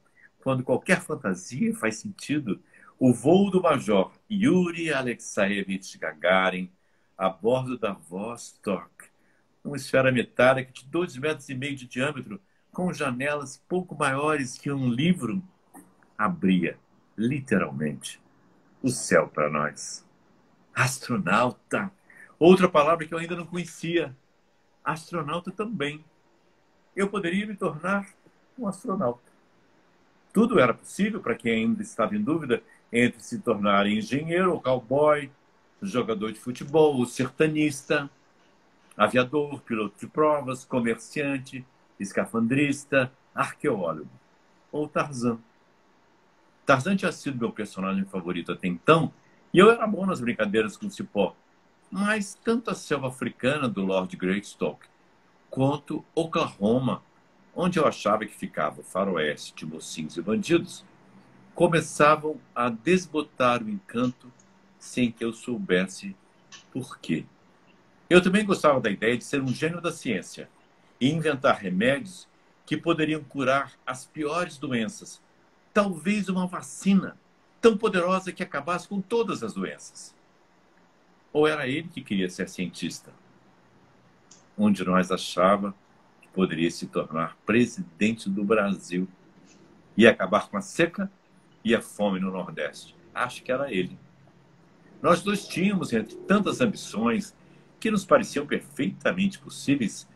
quando qualquer fantasia faz sentido, o voo do major Yuri Alexeyevich Gagarin a bordo da Vostok, uma esfera metálica de 2,5 metros de diâmetro, com janelas pouco maiores que um livro, abria, literalmente, o céu para nós. Astronauta! Outra palavra que eu ainda não conhecia. Astronauta também. Eu poderia me tornar um astronauta. Tudo era possível para quem ainda estava em dúvida entre se tornar engenheiro ou cowboy, jogador de futebol ou sertanista, aviador, piloto de provas, comerciante, escafandrista, arqueólogo ou Tarzan. Tarzan tinha sido meu personagem favorito até então e eu era bom nas brincadeiras com cipó, mas tanto a selva africana do Lord Greystoke quanto Oklahoma, onde eu achava que ficava o faroeste de mocinhos e bandidos, começavam a desbotar o encanto sem que eu soubesse por quê. Eu também gostava da ideia de ser um gênio da ciência e inventar remédios que poderiam curar as piores doenças, talvez uma vacina tão poderosa que acabasse com todas as doenças. Ou era ele que queria ser cientista? Um de nós achava que poderia se tornar presidente do Brasil e acabar com a seca e a fome no Nordeste. Acho que era ele. Nós dois tínhamos, entre tantas ambições que nos pareciam perfeitamente possíveis,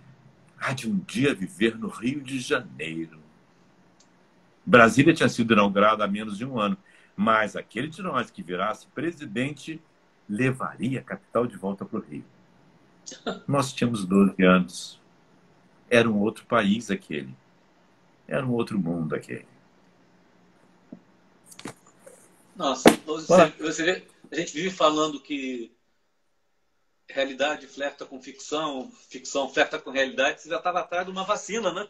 a de um dia viver no Rio de Janeiro. Brasília tinha sido inaugurada há menos de um ano, mas aquele de nós que virasse presidente levaria a capital de volta para o Rio. Nós tínhamos 12 anos. Era um outro país aquele. Era um outro mundo aquele. Nossa, você vê, a gente vive falando que realidade flerta com ficção, ficção flerta com realidade, você já estava atrás de uma vacina, né?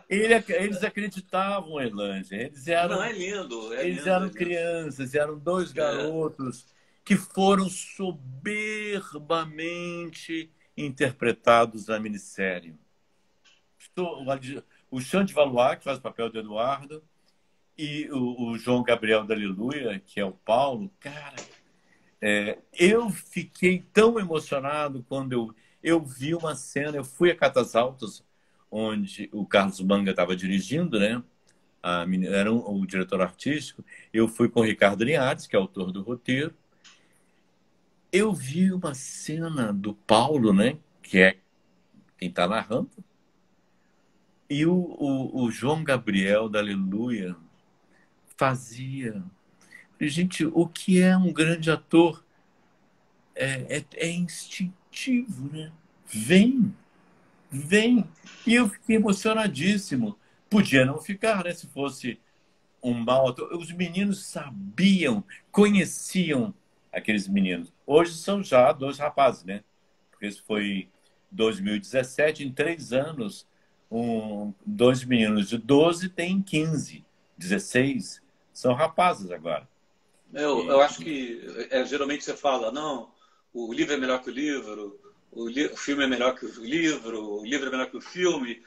Eles acreditavam, Erlânia. Não, é lindo. Eles eram crianças, eram dois garotos que foram soberbamente interpretados na minissérie. O Xande Valois, que faz o papel do Eduardo, e o João Gabriel da Aleluia, que é o Paulo. Cara, eu fiquei tão emocionado quando eu vi uma cena. Eu fui a Catas Altas, onde o Carlos Manga estava dirigindo, né? Era o diretor artístico. Eu fui com o Ricardo Linhares, que é autor do roteiro. Eu vi uma cena do Paulo, né? Que é quem está narrando. E o João Gabriel da Aleluia fazia. Gente, o que é um grande ator é instintivo, né? Vem. E eu fiquei emocionadíssimo. Podia não ficar, né? Se fosse um mau ator. Os meninos sabiam, conheciam aqueles meninos. Hoje são já 2 rapazes, né? Porque isso foi 2017, em 3 anos, 2 meninos de 12 têm 15, 16. São rapazes agora. Eu acho que geralmente você fala, não, o livro é melhor que o livro, o filme é melhor que o livro é melhor que o filme.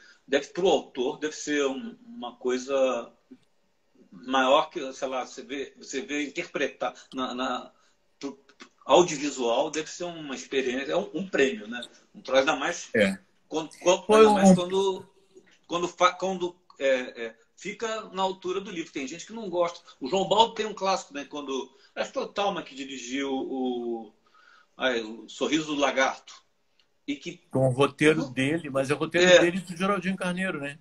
Para o autor deve ser uma coisa maior que, sei lá, você vê interpretar audiovisual deve ser uma experiência, é um prêmio, né? Um troço ainda mais É. Foi ainda mais um... quando fica na altura do livro. Tem gente que não gosta. O João Baldo tem um clássico, né? Quando acho que foi o Talma que dirigiu o Sorriso do Lagarto e que Com o roteiro dele, mas é o roteiro é, dele do Geraldinho Carneiro, né?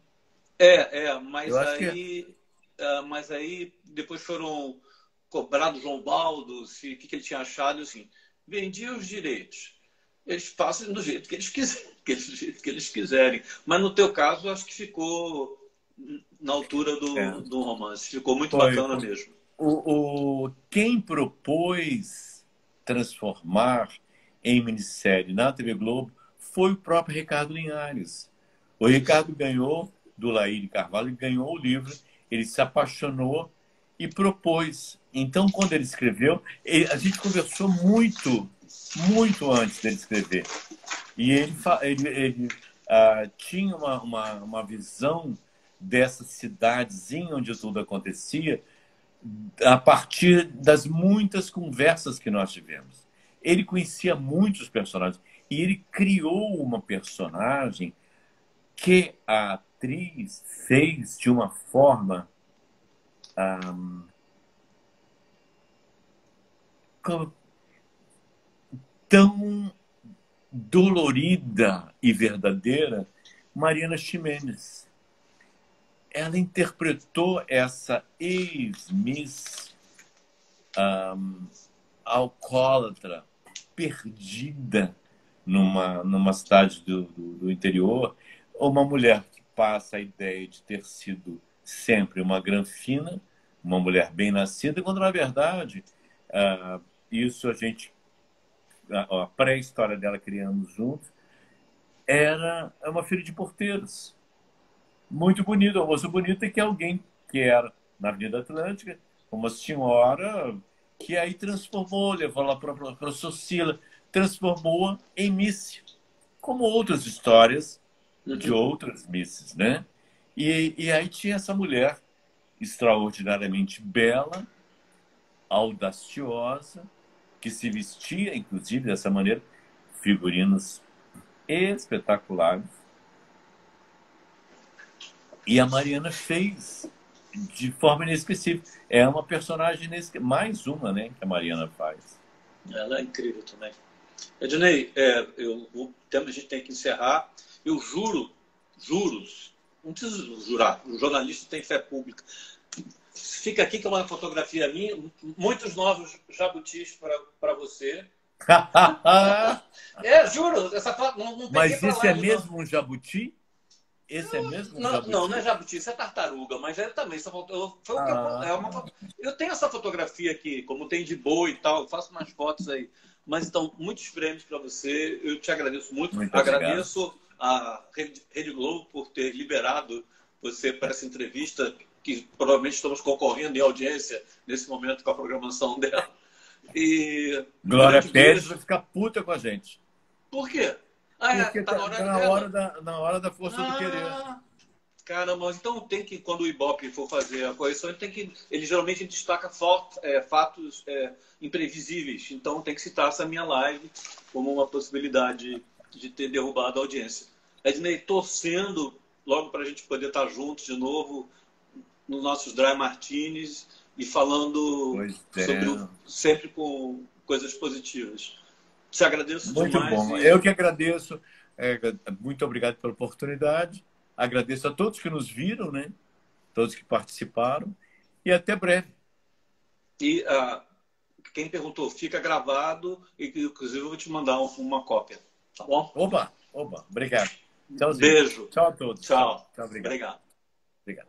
mas Eu acho que é. aí depois foram cobrados João Baldo, se o que ele tinha achado, assim, vendia os direitos. Eles passam do jeito que eles quiserem, que eles quiserem. Mas no teu caso, acho que ficou na altura É. do romance. Ficou muito Foi. bacana mesmo. Quem propôs transformar em minissérie na TV Globo foi o próprio Ricardo Linhares. O Ricardo ganhou do Laíde Carvalho, ele ganhou o livro, ele se apaixonou e propôs. Então, quando ele escreveu, a gente conversou muito, muito antes dele escrever. E ele tinha uma visão dessa cidadezinha onde tudo acontecia a partir das muitas conversas que nós tivemos. Ele conhecia muitos personagens e ele criou uma personagem que a atriz fez de uma forma tão dolorida e verdadeira, Mariana Ximenes. Ela interpretou essa ex-miss alcoólatra, perdida numa cidade do interior, uma mulher que passa a ideia de ter sido sempre uma granfina, uma mulher bem nascida, quando na verdade isso a pré-história dela criamos juntos, é uma filha de porteiros. Muito bonita, uma moça bonita, que é alguém que era na Avenida Atlântica, uma senhora que aí transformou, levou lá para a Socila, transformou em Miss, como outras histórias de outras Misses, né? E aí tinha essa mulher extraordinariamente bela, audaciosa, que se vestia, inclusive, dessa maneira, figurinos espetaculares. E a Mariana fez de forma inespecífica. É uma personagem mais uma, né, que a Mariana faz. Ela é incrível também. Ednei, a gente tem que encerrar. Eu juro, não precisa jurar, o jornalista tem fé pública. Fica aqui que é uma fotografia minha, muitos novos jabutis para você. Juro, essa foto não peguei. Mas esse é mesmo um jabuti? Esse é mesmo um jabuti? Não é jabuti, isso é tartaruga, mas ele também. Eu tenho essa fotografia aqui, como tem de boa e tal, eu faço umas fotos aí. Mas então, muitos prêmios para você, eu te agradeço muito. Agradeço a Rede Globo por ter liberado você para essa entrevista, que provavelmente estamos concorrendo em audiência nesse momento com a programação dela. E Glória Pérez vai ficar puta com a gente. Por quê? Porque tá na hora da força do querer. Caramba, então tem que, quando o Ibope for fazer a correção, ele geralmente destaca fatos imprevisíveis. Então tem que citar essa minha live como uma possibilidade de ter derrubado a audiência. Ednei, torcendo logo para a gente poder estar juntos de novo nos nossos Dry Martinis e falando sempre com coisas positivas. Te agradeço muito demais. Muito bom. Eu que agradeço. Muito obrigado pela oportunidade. Agradeço a todos que nos viram, né? Todos que participaram. E até breve. E quem perguntou, fica gravado e inclusive eu vou te mandar uma cópia. Tá bom? Oba. Obrigado. Tchauzinho. Beijo. Tchau a todos. Tchau. Obrigado. Obrigado.